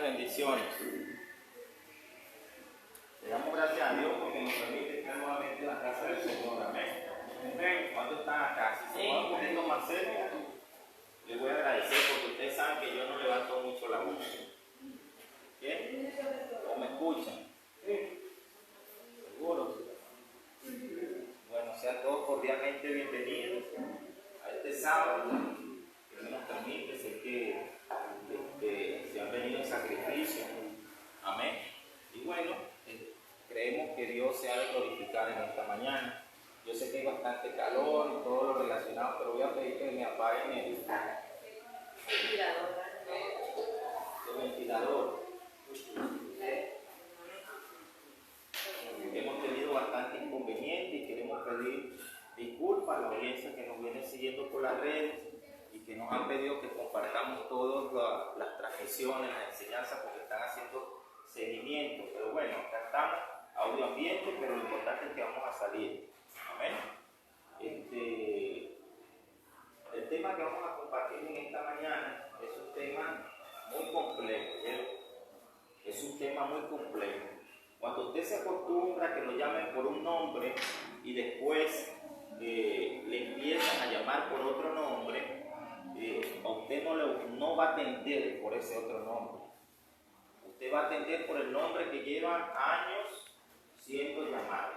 bendiciones. Le damos gracias a Dios porque nos permite estar nuevamente en la casa del Señor. Amén. ¿Cuántos están acá? Si se van un poquito más cerca, les voy a agradecer porque ustedes saben que yo no levanto mucho la voz. ¿Qué? ¿O me escuchan? ¿Seguro? Bueno, sean todos cordialmente bienvenidos a este sábado que Dios nos permite. Sé que se han venido en sacrificio. Amén. Y bueno, creemos que Dios se ha de glorificar en esta mañana. Yo sé que hay bastante calor y todo lo relacionado, pero voy a pedir que me apaguen el ventilador. Hemos tenido bastante inconveniente y queremos pedir disculpas a la audiencia que nos viene siguiendo por las redes y que nos han pedido que compartamos todas las transmisiones, las enseñanzas, porque están haciendo seguimiento. Pero bueno, acá estamos, audio ambiente, pero lo importante es que vamos a salir. Amén. El tema que vamos a compartir en esta mañana es un tema muy complejo. Es un tema muy complejo. Cuando usted se acostumbra a que lo llamen por un nombre y después le empiezan a llamar por otro nombre, a usted no va a atender por ese otro nombre. Usted va a atender por el nombre que lleva años siendo llamado.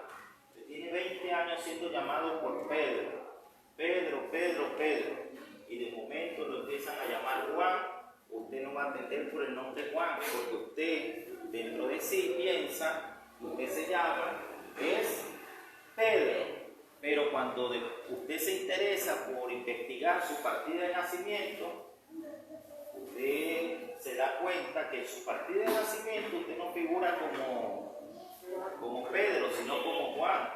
Usted tiene 20 años siendo llamado por Pedro. Y de momento lo empiezan a llamar Juan. Usted no va a atender por el nombre Juan, porque usted dentro de sí piensa que usted se llama es Pedro. Pero cuando usted se interesa por investigar su partida de nacimiento, usted se da cuenta que en su partida de nacimiento usted no figura como Pedro, sino como Juan.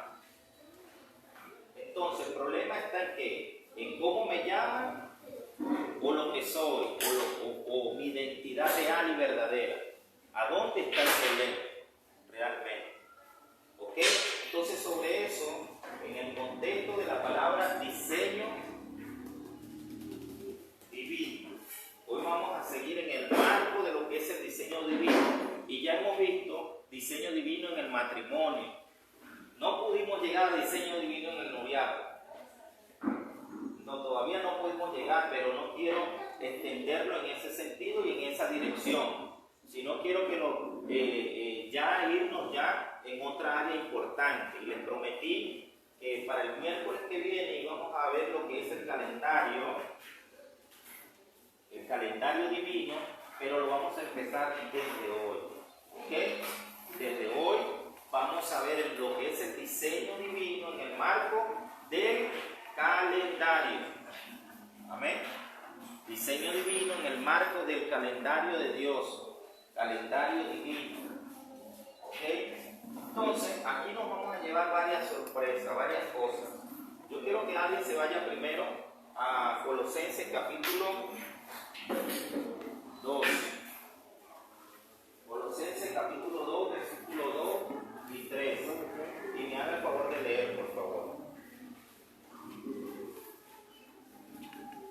Entonces el problema está en que, en cómo me llaman, o lo que soy, o mi identidad real y verdadera. ¿A dónde está el problema realmente? ¿Ok? Entonces sobre eso, en el contexto de la palabra diseño divino, hoy vamos a seguir en el marco de lo que es el diseño divino. Y ya hemos visto diseño divino en el matrimonio. No pudimos llegar a diseño divino en el noviazgo. No, todavía no podemos llegar, pero no quiero extenderlo en ese sentido y en esa dirección, sino quiero que irnos ya en otra área importante. Y les prometí que para el miércoles que viene íbamos a ver lo que es el calendario divino, pero lo vamos a empezar desde hoy. ¿Ok? Desde hoy vamos a ver lo que es el diseño divino en el marco del calendario. Amén. Diseño divino en el marco del calendario de Dios. Calendario divino. ¿Ok? Entonces, aquí nos vamos a llevar varias sorpresas, varias cosas. Yo quiero que alguien se vaya primero a Colosenses capítulo 2. Colosenses capítulo 2, versículo 2 y 3. Y me haga el favor de leer, por favor.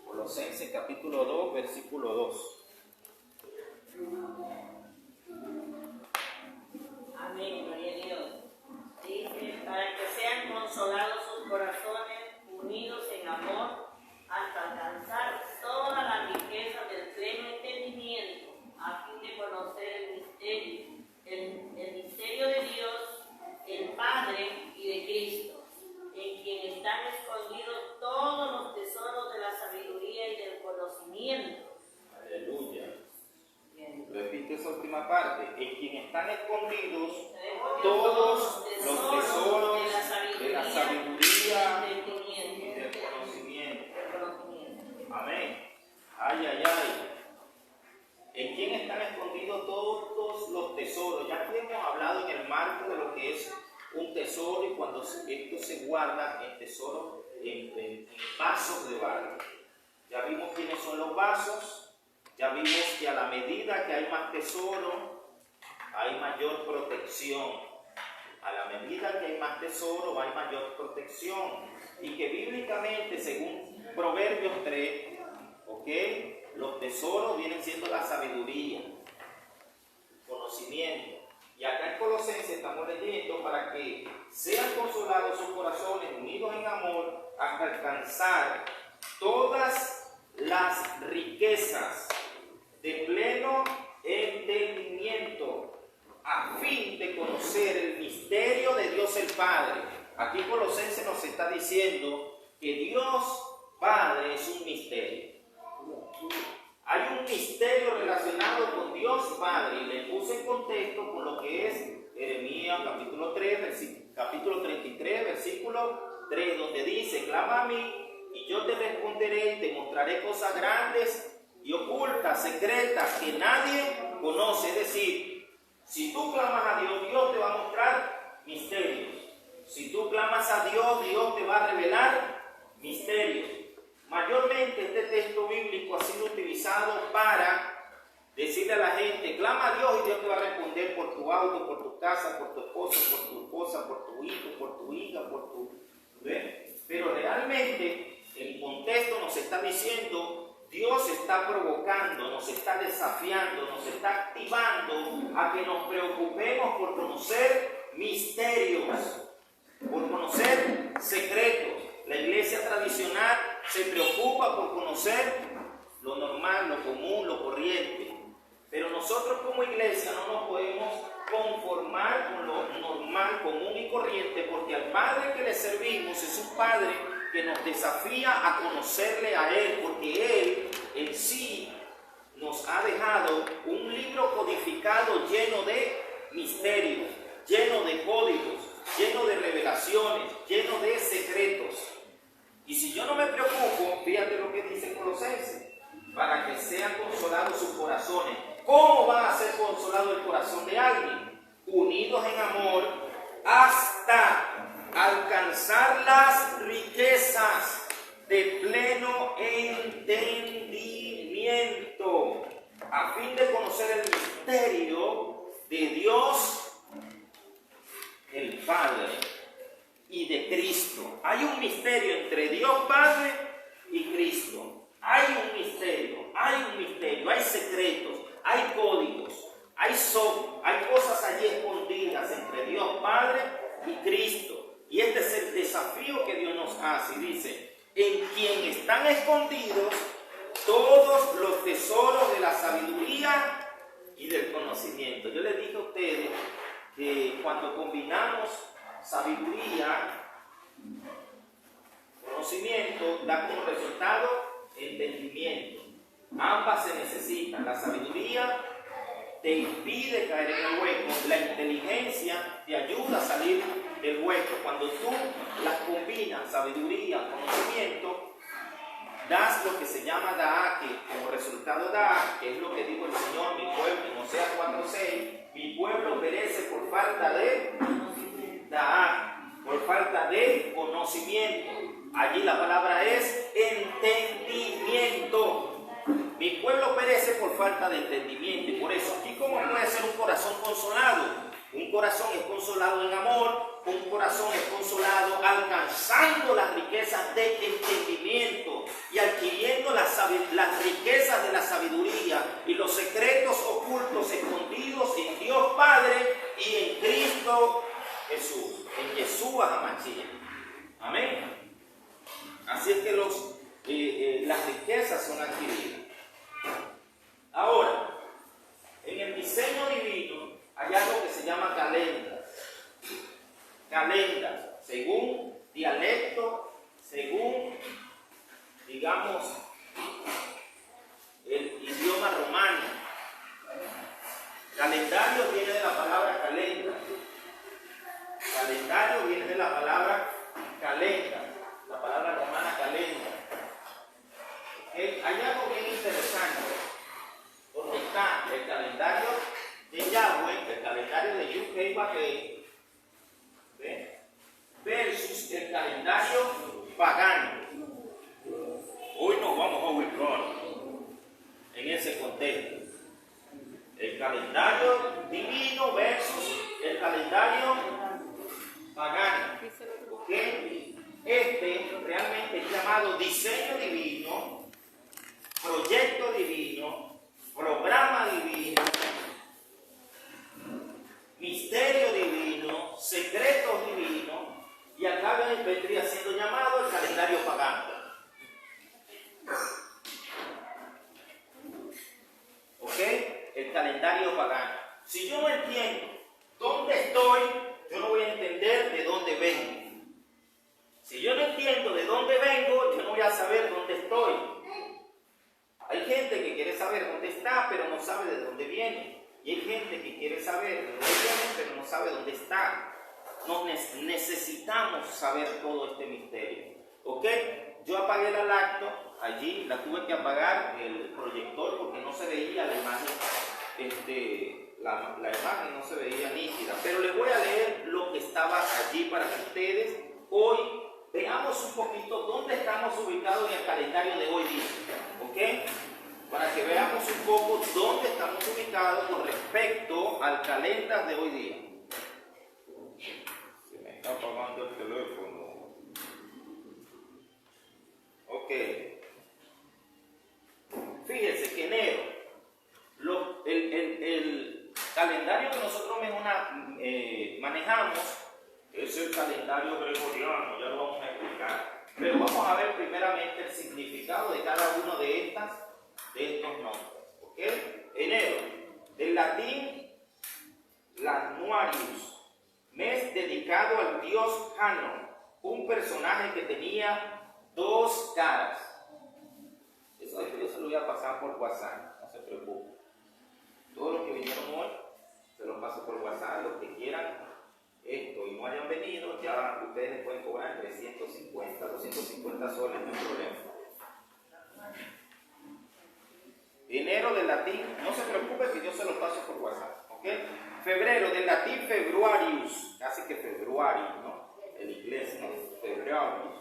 Colosenses capítulo 2, versículo 2. Amén, gloria a Dios. Dice, para que sean consolados sus corazones, unidos en amor, hasta alcanzar toda la riqueza del pleno entendimiento, a fin de conocer el misterio de Dios, el Padre y de Cristo, en quien están escondidos todos los tesoros de la sabiduría y del conocimiento. Aleluya. Bien. Repite esa última parte. En quien están escondidos todos los tesoros de la sabiduría y del conocimiento. Amén. Ay. En quien están escondidos todos los tesoros. Ya aquí hemos hablado en el marco de lo que es un tesoro, y cuando esto se guarda en tesoro en vasos de barro. Ya vimos quiénes son los vasos. Ya vimos que a la medida que hay más tesoro, hay mayor protección. A la medida que hay más tesoro, hay mayor protección. Y que bíblicamente, según Proverbios 3, ¿ok? Los tesoros vienen siendo la sabiduría. conocimiento. Y acá en Colosenses estamos leyendo para que sean consolados sus corazones, unidos en amor, hasta alcanzar todas las riquezas de pleno entendimiento, a fin de conocer el misterio de Dios el Padre. Aquí Colosenses nos está diciendo que Dios Padre es un misterio. Hay un misterio relacionado con Dios Padre, y le puse en contexto con lo que es Jeremías capítulo 33, versículo 3, donde dice: clama a mí y yo te responderé y te mostraré cosas grandes y ocultas, secretas, que nadie conoce. Es decir, si tú clamas a Dios, Dios te va a mostrar misterios. Si tú clamas a Dios, Dios te va a revelar misterios. Mayormente este texto bíblico ha sido utilizado para decirle a la gente: clama a Dios y Dios te va a responder por tu auto, por tu casa, por tu esposa, por tu hijo, por tu hija, por tu... ¿Ven? Pero realmente el contexto nos está diciendo: Dios está provocando, nos está desafiando, nos está activando a que nos preocupemos por conocer misterios, por conocer secretos. La iglesia tradicional se preocupa por conocer lo normal, lo común, lo corriente. Pero nosotros como iglesia no nos podemos conformar con lo normal, común y corriente, porque al Padre que le servimos es un Padre que nos desafía a conocerle a Él, porque Él en sí nos ha dejado un libro codificado lleno de misterios, lleno de códigos, lleno de revelaciones, lleno de secretos. Y si yo no me preocupo, fíjate lo que dice Colosenses: para que sean consolados sus corazones. ¿Cómo va a ser consolado el corazón de alguien? Unidos en amor hasta alcanzar las riquezas de pleno entendimiento, a fin de conocer el misterio de Dios el Padre y de Cristo. Hay un misterio entre Dios Padre y Cristo. Hay un misterio, hay secretos, hay códigos, hay cosas allí escondidas entre Dios Padre y Cristo. Y este es el desafío que Dios nos hace. Y dice: en quien están escondidos todos los tesoros de la sabiduría y del conocimiento. Yo les dije a ustedes que cuando combinamos sabiduría, conocimiento, da como resultado entendimiento. Ambas se necesitan. La sabiduría te impide caer en el hueco, la inteligencia te ayuda a salir del hueco. Cuando tú las combinas, sabiduría, conocimiento, das lo que se llama Da'a, que como resultado da, que es lo que dijo el Señor: mi pueblo, en Oseas 4:6, mi pueblo perece por falta de Da'a, por falta de conocimiento. Allí la palabra es entendimiento. Mi pueblo perece por falta de entendimiento. Y por eso, aquí, ¿cómo puede ser un corazón consolado? Un corazón es consolado en amor, un corazón es consolado alcanzando las riquezas de entendimiento y adquiriendo las riquezas de la sabiduría y los secretos ocultos escondidos en Dios Padre y en Cristo Jesús, en Yeshua HaMashiach. Amén. Así es que las riquezas son adquiridas. Ahora, en el diseño divino hay algo que se llama calendas. Calendas, según dialecto, según, digamos, el idioma romano. Calendario viene de la palabra calenda. Calendario viene de la palabra calenda, la palabra romana calenda. Hay algo bien interesante, porque está el calendario de Yahweh, el calendario de Yud-Heh-Vah-Heh, versus el calendario pagano. Hoy nos vamos a ubicar en ese contexto. El calendario divino versus el calendario pagano. ¿Okay? Este realmente es llamado diseño divino, proyecto divino, programa divino, sido llamado el calendario pagano. ¿Ok? El calendario pagano. Si yo no entiendo dónde estoy, yo no voy a entender de dónde vengo. Si yo no entiendo de dónde vengo, yo no voy a saber dónde estoy. Hay gente que quiere saber dónde está, pero no sabe de dónde viene. Y hay gente que quiere saber de dónde viene, pero no sabe dónde está. Necesitamos saber todo este misterio. ¿Ok? Yo apagué la lacto, allí la tuve que apagar el proyector porque no se veía la imagen, la imagen no se veía nítida. Pero les voy a leer lo que estaba allí para que ustedes hoy veamos un poquito dónde estamos ubicados en el calendario de hoy día. ¿Ok? Para que veamos un poco dónde estamos ubicados con respecto al calendario de hoy día. Se me está apagando el teléfono. Ok. Fíjense que enero, el calendario que nosotros manejamos es el calendario gregoriano, ya lo vamos a explicar. Pero vamos a ver primeramente el significado de cada uno de estos nombres. ¿Ok? Enero, del latín Lanuarius, mes dedicado al dios Jano, un personaje que tenía 2 caras. Eso yo se lo voy a pasar por WhatsApp, no se preocupen. Todos los que vinieron hoy, se los paso por WhatsApp. Los que quieran esto y no hayan venido, ya ustedes pueden cobrar entre 150, 250 soles, no hay problema. Enero del latín, no se preocupe que yo se los paso por WhatsApp. ¿Ok? Febrero del latín februarius, casi que februario, ¿no? En inglés, ¿no? Februarius.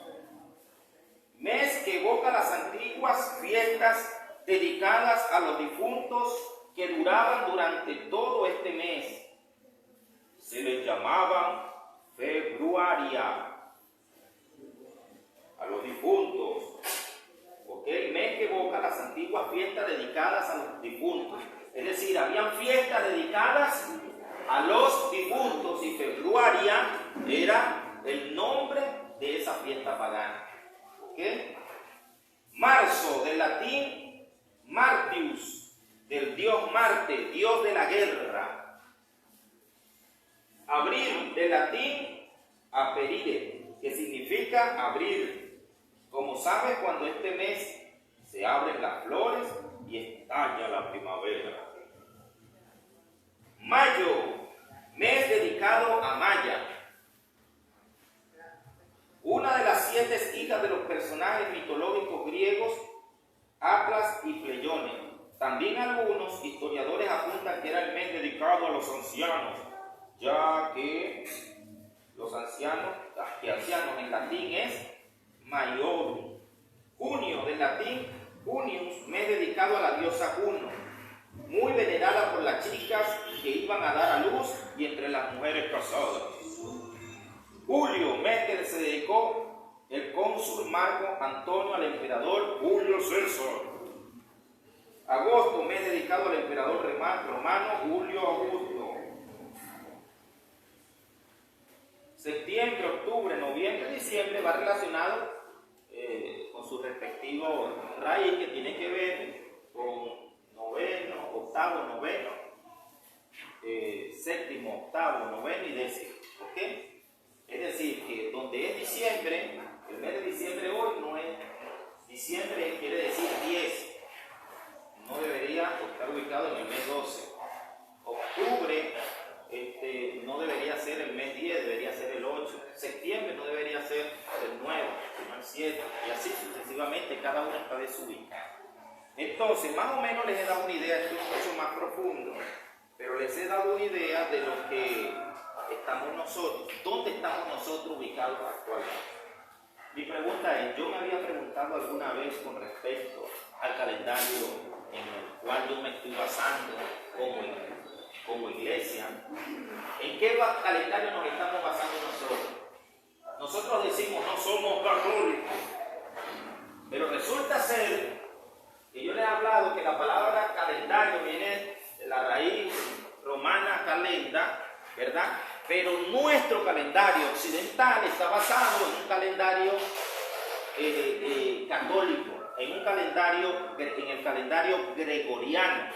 Mes que evoca las antiguas fiestas dedicadas a los difuntos que duraban durante todo este mes. Se les llamaban februaria a los difuntos. ¿Ok? Mes que evoca las antiguas fiestas dedicadas a los difuntos. Es decir, habían fiestas dedicadas a los difuntos y februaria era el nombre de esa fiesta pagana. ¿Ok? Marzo, del latín Martius, del dios Marte, dios de la guerra. Abril, del latín Aperire, que significa abrir. Como sabes, cuando este mes se abren las flores y estalla la primavera. Mayo, mes dedicado a Maya, una de las 7 hijas de los personajes mitológicos griegos, Atlas y Pleione. También algunos historiadores apuntan que era el mes dedicado a los ancianos, ya que los ancianos en latín es Maiorum. Junio, del latín Junius, mes dedicado a la diosa Juno, muy venerada por las chicas que iban a dar a luz y entre las mujeres casadas. Julio, mes que se dedicó el cónsul Marco Antonio al emperador Julio César. Agosto, mes dedicado al emperador romano Julio Augusto. Septiembre, octubre, noviembre, diciembre va relacionado con su respectivo raíz, que tiene que ver con noveno, octavo, noveno, séptimo, octavo, noveno y décimo. ¿Ok? Es decir, que donde es diciembre, el mes de diciembre hoy no es diciembre, quiere decir 10. No debería estar ubicado en el mes 12. Octubre no debería ser el mes 10, debería ser el 8. Septiembre no debería ser el 9, sino el 7. Y así sucesivamente, cada uno está desubicado. Entonces, más o menos les he dado una idea, esto es mucho más profundo, pero les he dado una idea de lo que estamos nosotros, dónde estamos nosotros ubicados actualmente. Mi pregunta es, yo me había preguntado alguna vez con respecto al calendario en el cual yo me estoy basando como iglesia, ¿en qué calendario nos estamos basando nosotros? Nosotros decimos, no somos católicos, pero resulta ser que yo les he hablado que la palabra calendario viene de la raíz romana calenda, ¿verdad? Pero nuestro calendario occidental está basado en un calendario católico, en el calendario gregoriano.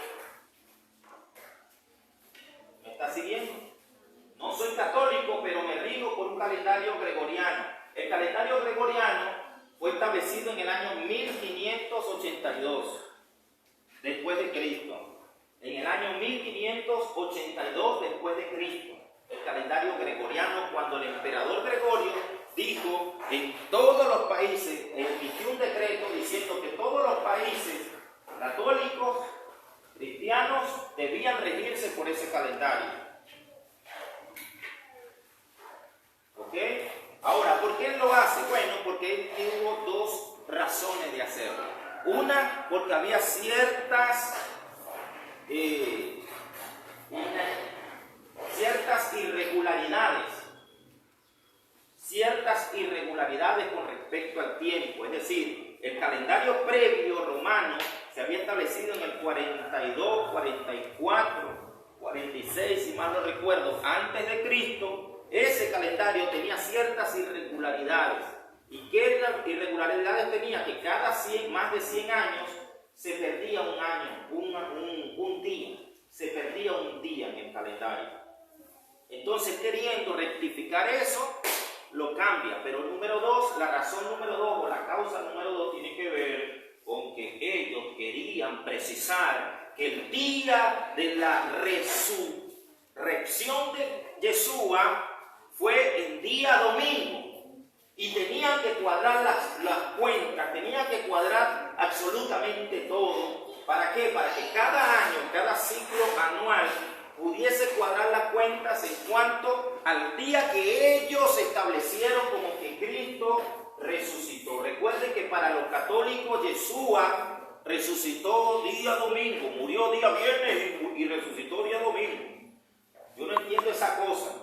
¿Me está siguiendo? No soy católico, pero me rijo por un calendario gregoriano. El calendario gregoriano fue establecido en el año 1582 después de Cristo. En el año 1582 después de Cristo. El calendario gregoriano, cuando el emperador Gregorio dijo en todos los países, emitió un decreto diciendo que todos los países católicos, cristianos, debían regirse por ese calendario. ¿Ok? Ahora, ¿por qué él lo hace? Bueno, porque él tuvo dos razones de hacerlo. Una, porque había ciertas irregularidades con respecto al tiempo. Es decir, el calendario previo romano se había establecido en el 42, 44, 46, si mal no recuerdo, antes de Cristo. Ese calendario tenía ciertas irregularidades. ¿Y qué irregularidades tenía? Que cada más de 100 años se perdía un año, un día. Se perdía un día en el calendario. Entonces, queriendo rectificar eso, lo cambia. Pero la razón número 2 o la causa número 2 tiene que ver con que ellos querían precisar que el día de la resurrección de Yeshua fue el día domingo. Y tenían que cuadrar las cuentas, tenían que cuadrar absolutamente todo. ¿Para qué? Para que cada año, cada ciclo anual, pudiese cuadrar las cuentas en cuanto al día que ellos establecieron como que Cristo resucitó. Recuerden que para los católicos Yeshua resucitó día domingo, murió día viernes y resucitó día domingo. Yo no entiendo esa cosa.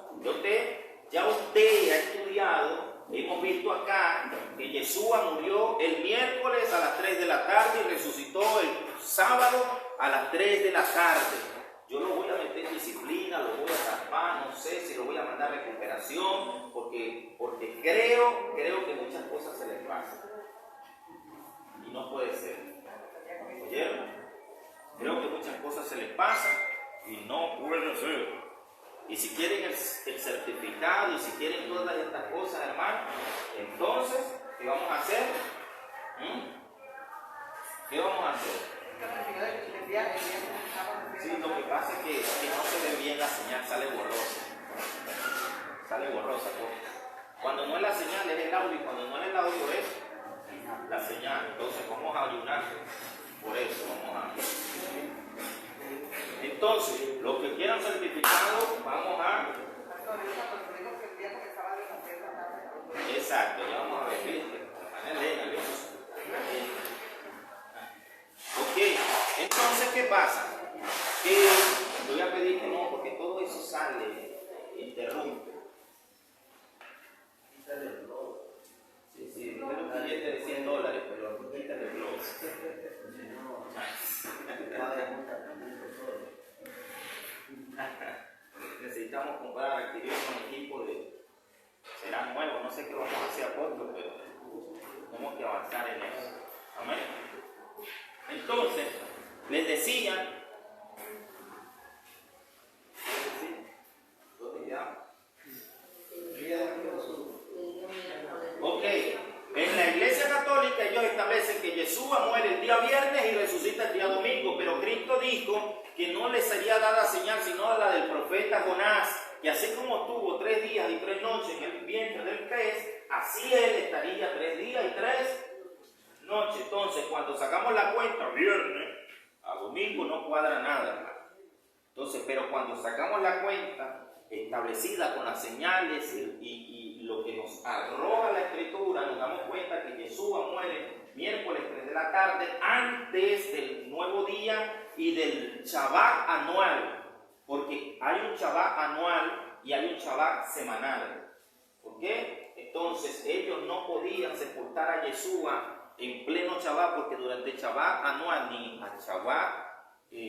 Ya usted ha estudiado. Hemos visto acá que Yeshua murió el miércoles a las 3 de la tarde y resucitó el sábado a las 3 de la tarde. Yo lo voy a meter en disciplina, lo voy a tapar, no sé si lo voy a mandar a recuperación, porque creo que muchas cosas se les pasan. Y no puede ser. ¿Oyeron? Creo que muchas cosas se les pasan y no puede ser. Y si quieren el certificado y si quieren todas estas cosas, hermano, entonces, ¿qué vamos a hacer? ¿Qué vamos a hacer? Sí, lo que pasa es que no se ve bien la señal, sale borrosa. Sale borrosa. Cuando no es la señal es el audio y cuando no es el audio es la señal. Entonces vamos a ayunar por eso, Entonces, los que quieran certificado, vamos a... Exacto, ya vamos a ver, ¿viste? Ok, entonces, ¿qué pasa? Que voy a pedir que no, porque todo eso sale, interrumpe. Sí, yo creo que billete de $100, pero quítale el blog. Necesitamos adquirir un equipo será nuevo, no sé qué vamos a hacer a poco, pero tenemos que avanzar en eso. Amén. Entonces, les decía, ok, en la Iglesia Católica ellos establecen que Yeshua muere el día viernes y resucita el día domingo, pero Cristo dijo que no le sería dada señal sino la del profeta Jonás, que así como tuvo 3 días y 3 noches en el vientre del pez, así él estaría 3 días y 3 noches. Entonces, cuando sacamos la cuenta, viernes a domingo no cuadra nada. Entonces, pero cuando sacamos la cuenta establecida con las señales y lo que nos arroja la Escritura, nos damos cuenta que Yeshua muere miércoles 3 de la tarde antes del nuevo día y del Shabbat anual, porque hay un Shabbat anual y hay un Shabbat semanal. ¿Por qué? Entonces ellos no podían sepultar a Yeshua en pleno Shabbat, porque durante el Shabbat anual ni al Shabbat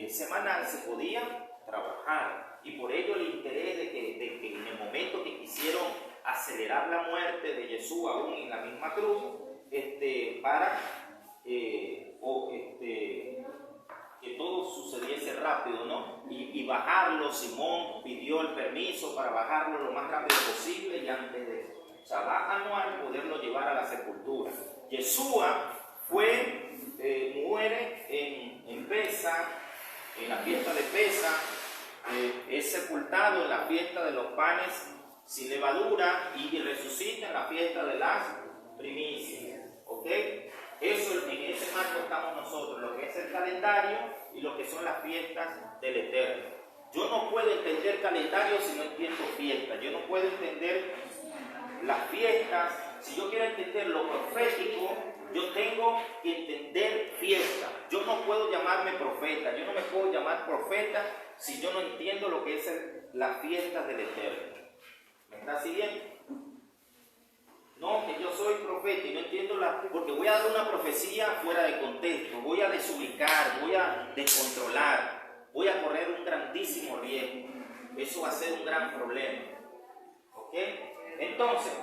semanal se podía trabajar. y por ello el interés de que en el momento que quisieron acelerar la muerte de Jesús aún en la misma cruz, para que todo sucediese rápido, ¿no? Y bajarlo, Simón pidió el permiso para bajarlo lo más rápido posible y antes de Shabbat poderlo llevar a la sepultura. Yeshua muere en Pesa, en la fiesta de Pesa, es sepultado en la fiesta de los panes sin levadura y resucita en la fiesta de las primicias. ¿Ok? Eso, en ese marco estamos nosotros, lo que es el calendario y lo que son las fiestas del Eterno. Yo no puedo entender calendario si no entiendo fiestas. Yo no puedo entender las fiestas. Si yo quiero entender lo profético, yo tengo que entender fiestas. Yo no puedo llamarme profeta. Yo no me puedo llamar profeta si yo no entiendo lo que es las fiestas del Eterno. ¿Me está siguiendo? No, que yo soy profeta y no entiendo porque voy a dar una profecía fuera de contexto, voy a desubicar, voy a descontrolar, voy a correr un grandísimo riesgo. Eso va a ser un gran problema. ¿Ok? Entonces,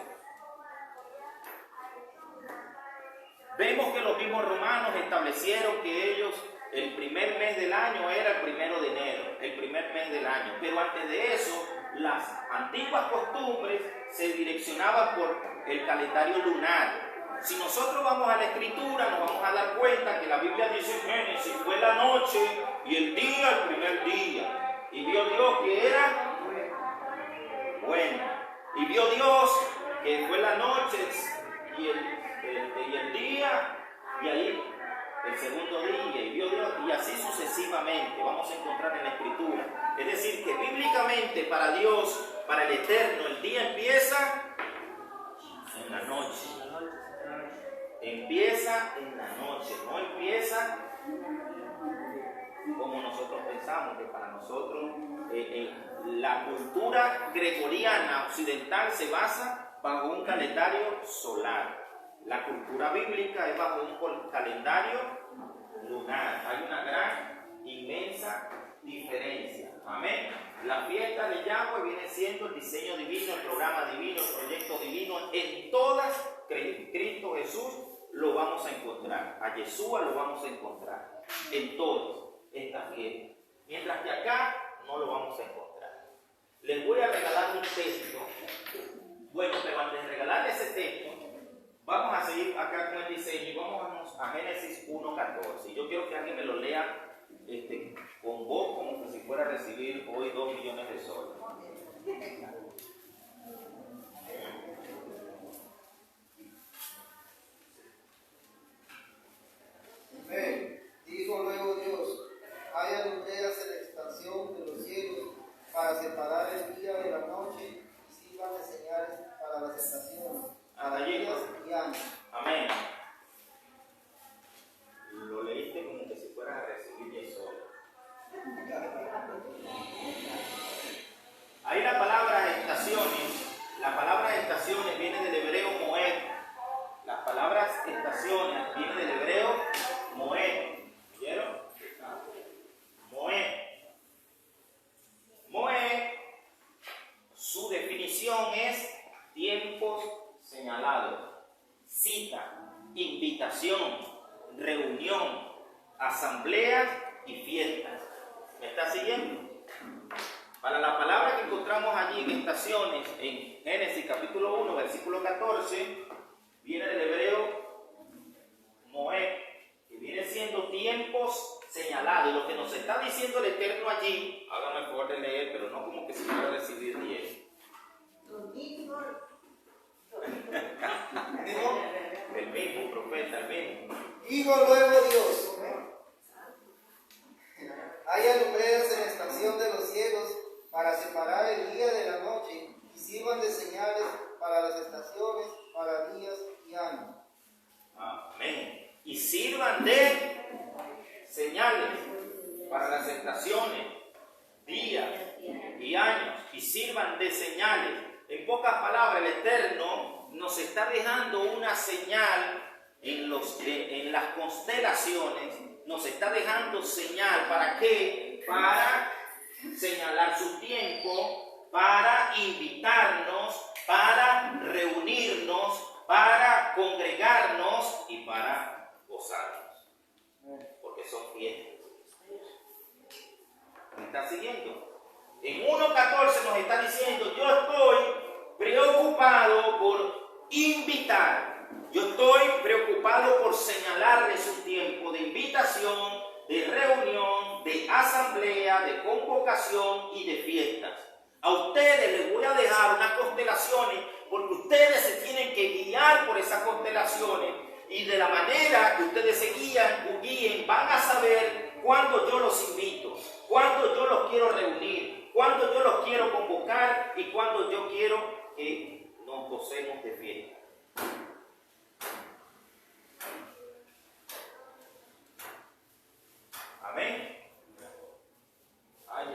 vemos que los mismos romanos establecieron que ellos, el primer mes del año era el 1 de enero, el primer mes del año. Pero antes de eso, las antiguas costumbres se direccionaban por el calendario lunar. Si nosotros vamos a la escritura, nos vamos a dar cuenta que la Biblia dice en Génesis, fue la noche y el día, el primer día. Y vio Dios que era bueno. Y vio Dios que fue la noche y el día, y ahí el segundo día, y vio Dios, y así sucesivamente vamos a encontrar en la escritura. Es decir, que bíblicamente para Dios, para el Eterno, el día empieza en la noche. Empieza en la noche, no empieza como nosotros pensamos, que para nosotros la cultura gregoriana occidental se basa bajo un calendario solar. La cultura bíblica es bajo un calendario lunar. Hay una gran, inmensa diferencia. Amén. La fiesta de Yahweh viene siendo el diseño divino, el programa divino, el proyecto divino. En todas, Cristo Jesús lo vamos a encontrar. A Yeshua lo vamos a encontrar. En todas estas fiestas. Mientras que acá no lo vamos a encontrar. Les voy a regalar un texto. Bueno, pero antes de regalarle ese texto, vamos a seguir acá con el diseño y vamos a Génesis 1:14. Yo quiero que alguien me lo lea con voz como que si fuera a recibir hoy 2 millones de soles. Dijo luego Dios, haya lumbreras en la expansión de los cielos para separar el día de la noche y sirvan de señales para las estaciones, para días y años. Amén. Lo leíste como que si fueras a recibir eso. Hay la palabra estaciones. La palabra estaciones viene del hebreo moed. Las palabras estaciones vienen del hebreo moed. ¿Vieron? Moed. Moed, su definición es tiempos señalados, cita, invitación, reunión, asambleas y fiestas. ¿Me está siguiendo? Para la palabra que encontramos allí en estaciones, en Génesis capítulo 1, versículo 14, viene del hebreo moed, que viene siendo tiempos señalados. Y lo que nos está diciendo el Eterno allí, hágame el favor de leer, pero no como que se pueda recibir 10. El mismo profeta, el mismo. Dijo luego Dios, haya lumbreras en la expansión de los cielos para separar el día de la noche y sirvan de señales para las estaciones, para días y años. Amén. Y sirvan de señales para las estaciones, días y años. Y sirvan de señales. En pocas palabras, el Eterno nos está dejando una señal en las constelaciones. Nos está dejando señal. ¿Para qué? Para señalar su tiempo para invitarnos, para reunirnos, para congregarnos y para gozarnos, porque son fiestas. ¿Me está siguiendo? En 1.14 nos está diciendo, yo estoy preocupado por invitar, yo estoy preocupado por señalarle su tiempo de invitación, de reunión, de asamblea, de convocación y de fiestas. A ustedes les voy a dejar unas constelaciones porque ustedes se tienen que guiar por esas constelaciones y de la manera que ustedes se guíen, van a saber cuándo yo los invito, cuándo yo los quiero reunir, cuándo yo los quiero convocar y cuándo yo quiero que nos gocemos de fiesta. Amén. Ay.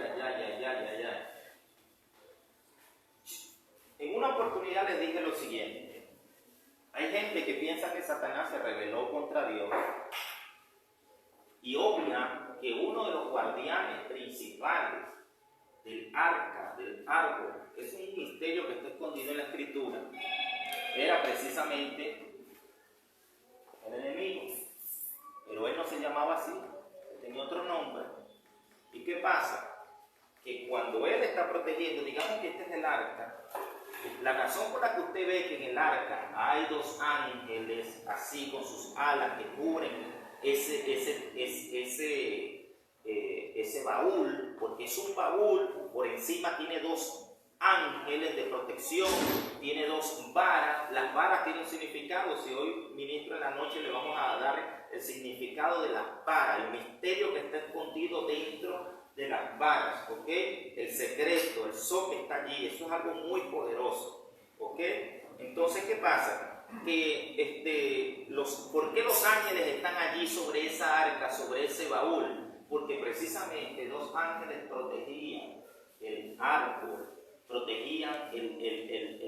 En una oportunidad les dije lo siguiente. Hay gente que piensa que Satanás se rebeló contra Dios y obvia que uno de los guardianes principales del arca, del árbol, es un misterio que está escondido en la Escritura, era precisamente el enemigo. Pero él no se llamaba así, tenía otro nombre. ¿Y qué pasa? Que cuando él está protegiendo, digamos que este es el arca, la razón por la que usted ve que en el arca hay dos ángeles así con sus alas que cubren ese baúl, porque es un baúl, por encima tiene dos ángeles de protección, tiene dos varas. Las varas tienen significado. Si hoy ministro en la noche le vamos a dar el significado de las varas, el misterio que está escondido dentro de las varas, ¿ok? El secreto, el so que está allí, eso es algo muy poderoso, ¿ok? Entonces, ¿qué pasa? Que ¿por qué los ángeles están allí sobre esa arca, sobre ese baúl? Porque precisamente los ángeles protegían el árbol, protegían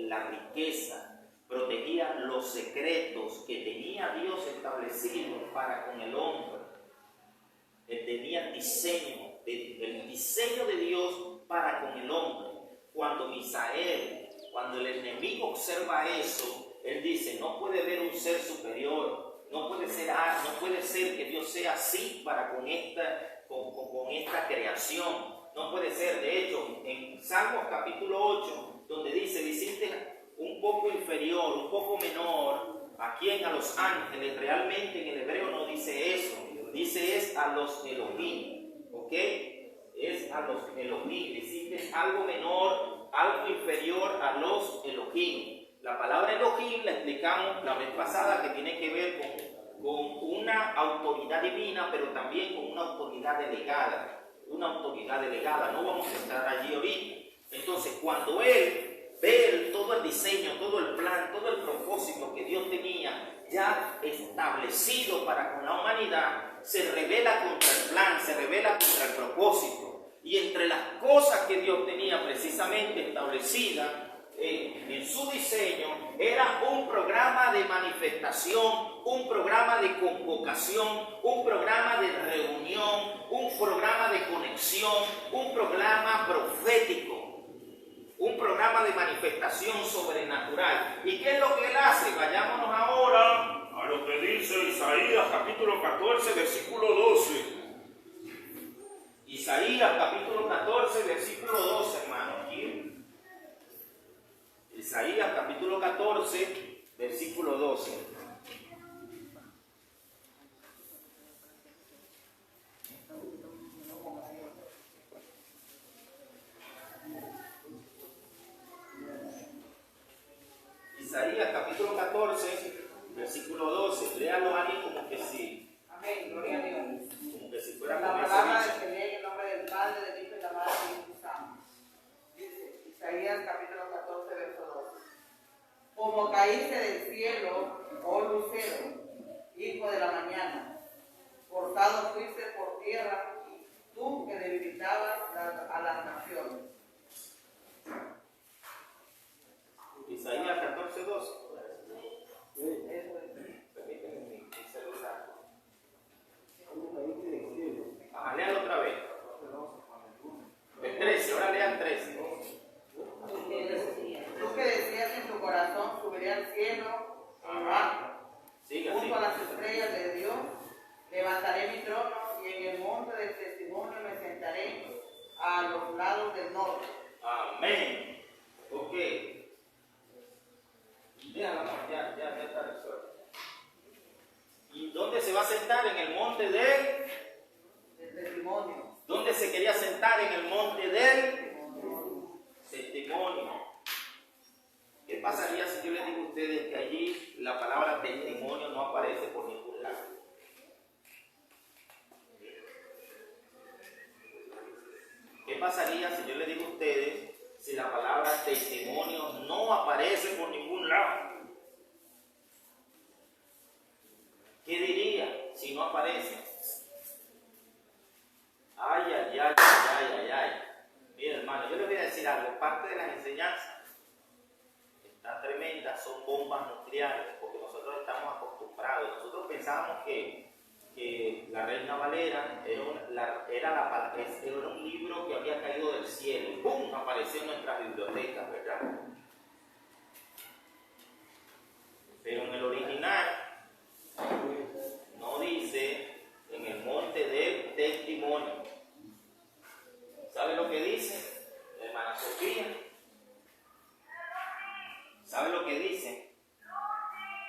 la riqueza, protegían los secretos que tenía Dios establecidos para con el hombre. Él tenía el diseño de Dios para con el hombre. Cuando el enemigo observa eso, él dice, no puede haber un ser superior, no puede ser que Dios sea así para con esta creación. No puede ser. De hecho, en Salmos capítulo 8, donde dice, hiciste un poco inferior, un poco menor, ¿a quién? A los ángeles. Realmente en el hebreo no dice eso, dice es a los Elohim, ¿ok? Es a los Elohim, hiciste algo menor, algo inferior a los Elohim. La palabra Elohim la explicamos la vez pasada, que tiene que ver con una autoridad divina, pero también con una autoridad delegada. Una autoridad delegada, no vamos a estar allí ahorita. Entonces, cuando él ve todo el diseño, todo el plan, todo el propósito que Dios tenía ya establecido para con la humanidad, se revela contra el plan, se revela contra el propósito. Y entre las cosas que Dios tenía precisamente establecidas en su diseño, era un programa de manifestación, un programa de convocación, un programa de reunión, un programa de conexión, un programa profético, un programa de manifestación sobrenatural. ¿Y qué es lo que él hace? Vayámonos ahora a lo que dice Isaías capítulo 14, versículo 12. Isaías capítulo 14, versículo 12, hermano. Isaías capítulo 14, versículo 12. Isaías capítulo 14, versículo 12. Léalo ahí como que sí. Amén, gloria a Dios. Como que si fuera La con palabra ese del que lee en el nombre del Padre, del Hijo y de la Madre y del Santo. Dice Isaías capítulo 14, verso 12. Como caíste del cielo, oh lucero, hijo de la mañana, cortado fuiste por tierra, tú que debilitabas a las naciones. Isaías 14, 12. Eso es. Permíteme mi celular. Léalo otra vez. se va a sentar? En el monte del testimonio. ¿Dónde se quería sentar? En el monte del testimonio. ¿Qué pasaría si yo les digo a ustedes que allí la palabra testimonio no aparece por ningún lado? ¿Qué pasaría si yo les digo a ustedes si la palabra testimonio no aparece por ningún lado? ¿Qué diría si no aparece? Ay, ay, ay, ay, ay, ay. Mira, hermano, yo les voy a decir algo. Parte de las enseñanzas están tremendas, son bombas nucleares, porque nosotros estamos acostumbrados. Nosotros pensábamos que la Reina Valera era un libro que había caído del cielo y ¡pum! Apareció en nuestras bibliotecas, ¿verdad? Pero en el original no dice en el monte del testimonio. ¿Sabe lo que dice, hermana Sofía? ¿Sabe lo que dice?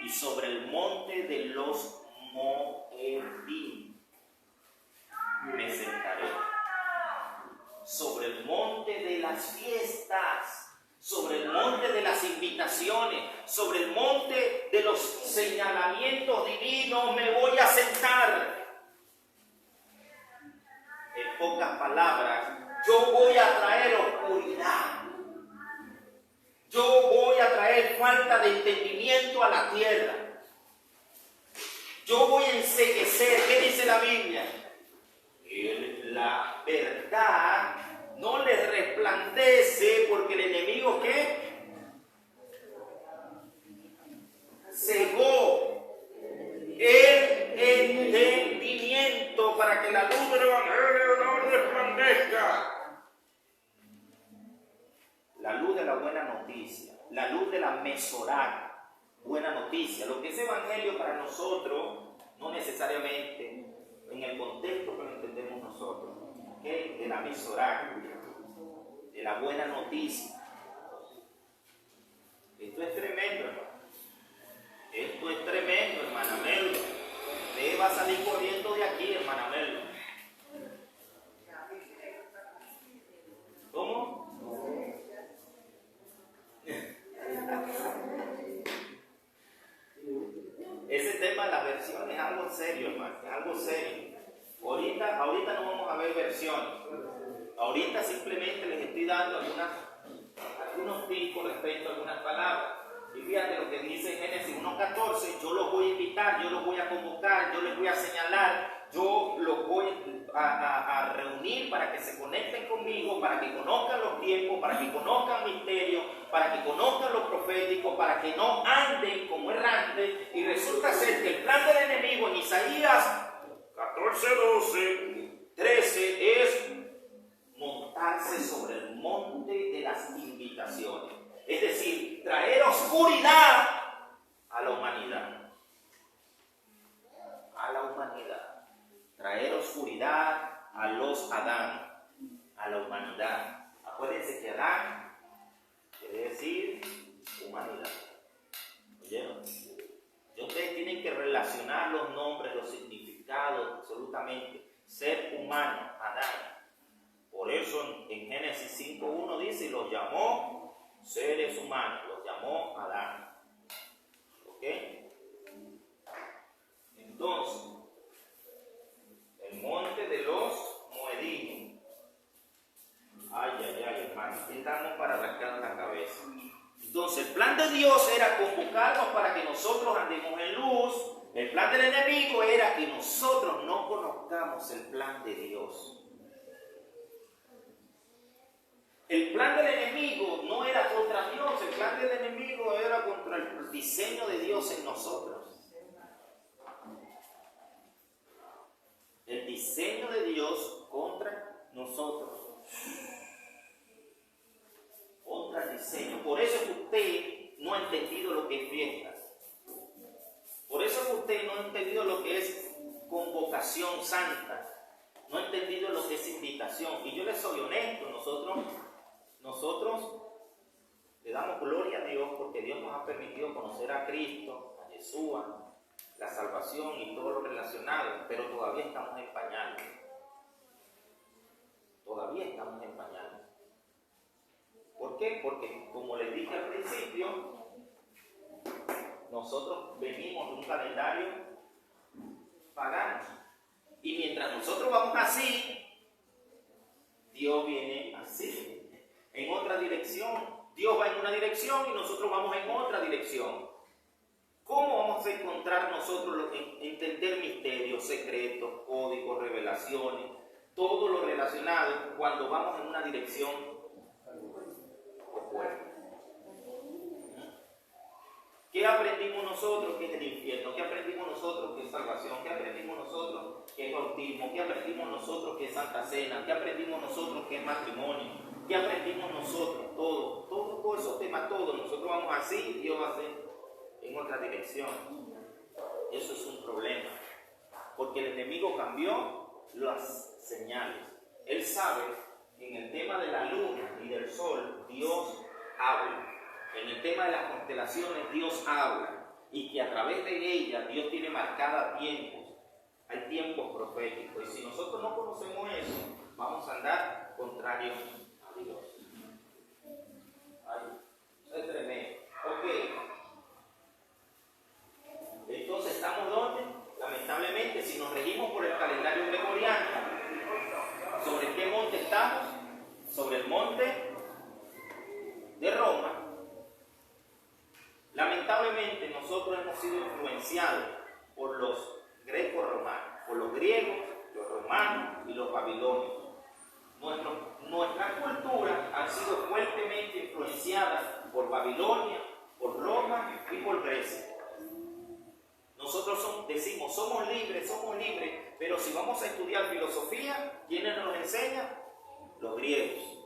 Y sobre el monte de los Moedim me sentaré. Sobre el monte de las fiestas, sobre el monte de las invitaciones, sobre el monte de los señalamientos divinos me voy a sentar. En pocas palabras, yo voy a traer oscuridad. Yo voy a traer falta de entendimiento a la tierra. Yo voy a enceguecer. ¿Qué dice la Biblia? La verdad no les resplandece porque el enemigo ¿qué? Cegó el entendimiento para que la luz del evangelio no resplandezca. La luz de la buena noticia, la luz de la mesorá, buena noticia. Lo que es evangelio para nosotros, no necesariamente en el contexto que lo entendemos nosotros, ¿okay? De la mesorá, de la buena noticia. Esto es tremendo, hermano. Esto es tremendo, hermana Melo. Usted va a salir corriendo de aquí, hermana Melo. ¿Cómo? Ese tema de las versiones es algo serio, hermano, es algo serio. Ahorita no vamos a ver versiones. Ahorita simplemente les estoy dando algunos tips con respecto a algunas palabras. Y fíjate lo que dice Génesis 1:14, yo los voy a invitar, yo los voy a convocar, yo les voy a señalar, yo los voy a reunir para que se conecten conmigo, para que conozcan los tiempos, para que conozcan misterios, para que conozcan los proféticos, para que no anden como errantes. Y resulta ser que el plan del enemigo en Isaías 14, 12, 13 es montarse sobre el monte de las invitaciones. Es decir, traer oscuridad a la humanidad. A la humanidad. Traer oscuridad a los Adán, a la humanidad. Acuérdense que Adán quiere decir humanidad. ¿Oyeron? Y ustedes tienen que relacionar los nombres, los significados, absolutamente. Ser humano, Adán. Por eso en Génesis 5:1 dice, y los llamó seres humanos, los llamó Adán. ¿Ok? Entonces, el monte de los Moedim. Ay, ay, ay, hermano, aquí estamos para arrancar la cabeza. Entonces, el plan de Dios era convocarnos para que nosotros andemos en luz. El plan del enemigo era que nosotros no conozcamos el plan de Dios. El plan del enemigo no era contra Dios, el plan del enemigo era contra el diseño de Dios en nosotros. El diseño de Dios contra nosotros. Contra el diseño. Por eso es que usted no ha entendido lo que es fiestas. Por eso es que usted no ha entendido lo que es convocación santa. No ha entendido lo que es invitación. Y yo les soy honesto, nosotros le damos gloria a Dios porque Dios nos ha permitido conocer a Cristo, a Yeshua, la salvación salvación y todo lo relacionado, pero todavía estamos en pañales. Todavía estamos en pañales. ¿Por qué? Porque, como les dije al principio, nosotros venimos de un calendario pagano. Y mientras nosotros vamos así, Dios viene así, en otra dirección. Dios va en una dirección y nosotros vamos en otra dirección. ¿Cómo vamos a encontrar nosotros entender misterios, secretos, códigos, revelaciones, todo lo relacionado cuando vamos en una dirección opuesta? ¿Qué aprendimos nosotros que es el infierno? ¿Qué aprendimos nosotros que es salvación? ¿Qué aprendimos nosotros que es bautismo? ¿Qué aprendimos nosotros que es Santa Cena? ¿Qué aprendimos nosotros que es matrimonio? ¿Qué aprendimos nosotros? Todos esos temas, todos. Nosotros vamos así, Dios va a hacer en otra dirección. Eso es un problema. Porque el enemigo cambió las señales. Él sabe que en el tema de la luna y del sol, Dios habla. En el tema de las constelaciones, Dios habla. Y que a través de ella, Dios tiene marcada tiempos. Hay tiempos proféticos. Y si nosotros no conocemos eso, vamos a andar contrarios a Dios. Ay, eso es tremendo. Ok. Entonces, ¿estamos dónde? Lamentablemente, si nos regimos por el calendario gregoriano, ¿sobre qué monte estamos? Sobre el monte de Roma. Lamentablemente nosotros hemos sido influenciados por los greco-romanos, por los griegos, los romanos y los babilonios. Nuestra cultura ha sido fuertemente influenciada por Babilonia, por Roma y por Grecia. Nosotros decimos, somos libres, pero si vamos a estudiar filosofía, ¿quiénes nos enseñan? Los griegos.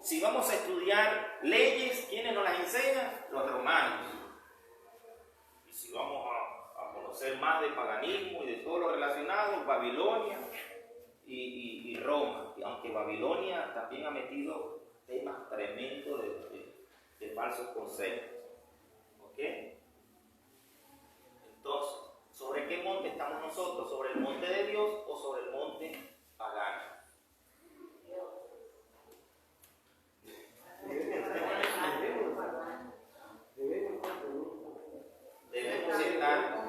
Si vamos a estudiar leyes, ¿quiénes nos las enseñan? Los romanos. Y si vamos a conocer más de paganismo y de todo lo relacionado, Babilonia y Roma. Y aunque Babilonia también ha metido temas tremendos de falsos conceptos. ¿Ok? Entonces, ¿sobre qué monte estamos nosotros? ¿Sobre el monte de Dios o sobre el monte pagano? Debemos estar.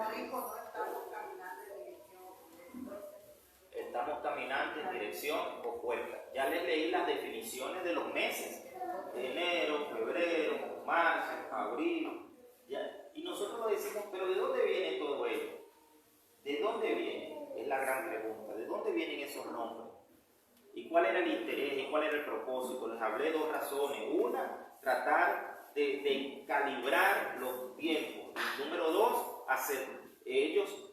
Estamos caminando en dirección opuesta. Ya les leí las definiciones de los meses: enero, febrero, marzo, abril. Ya. Y nosotros lo decimos, pero ¿de dónde viene todo ello? ¿De dónde viene? Es la gran pregunta. ¿De dónde vienen esos nombres? ¿Y cuál era el interés? ¿Y cuál era el propósito? Les hablé dos razones. Una, tratar de calibrar los tiempos. Y número dos,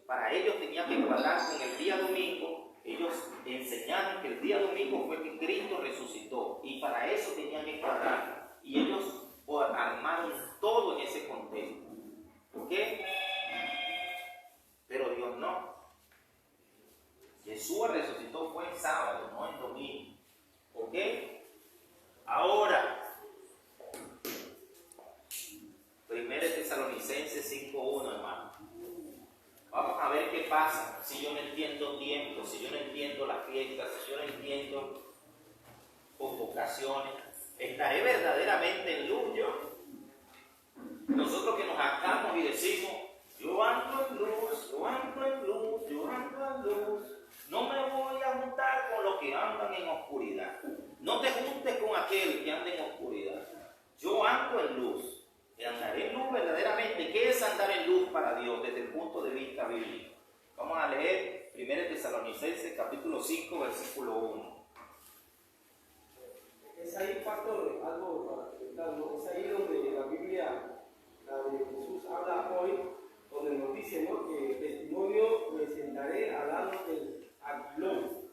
para ellos tenían que cuadrar con el día domingo. Ellos enseñaron que el día domingo fue que Cristo resucitó. Y para eso tenían que cuadrar. Y ellos armaron todo en ese contexto. ¿Ok? Pero Dios no. Jesús resucitó fue en sábado, no en domingo. ¿Ok? Ahora, 1 Tesalonicenses 5:1, hermano. Vamos a ver qué pasa si yo no entiendo tiempo, si yo no entiendo las fiestas, si yo no entiendo convocaciones. ¿Estaré verdaderamente en luz yo? Nosotros que nos jactamos y decimos, yo ando en luz, yo ando en luz, yo ando en luz. No me voy a juntar con los que andan en oscuridad. No te juntes con aquel que anda en oscuridad. Yo ando en luz. Y andaré en luz verdaderamente. ¿Qué es andar en luz para Dios desde el punto de vista bíblico? Vamos a leer 1 Tesalonicenses capítulo 5, versículo 1. Es ahí, pastor, algo para comentar, ¿no? Es ahí donde la Biblia, la de Jesús habla hoy, donde nos dice, ¿no?, que testimonio me sentaré al lado del Aquilón.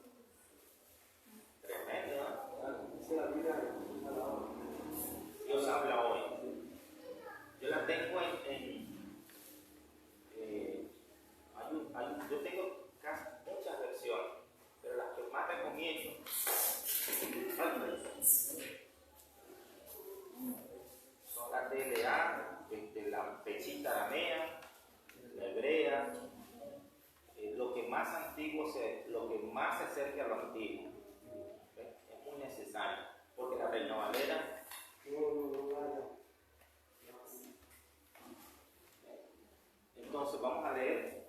Tremendo, ¿no? Dice la Biblia de Jesús habla hoy. Dios habla hoy. Yo la tengo yo tengo muchas versiones, pero las que más recomiendo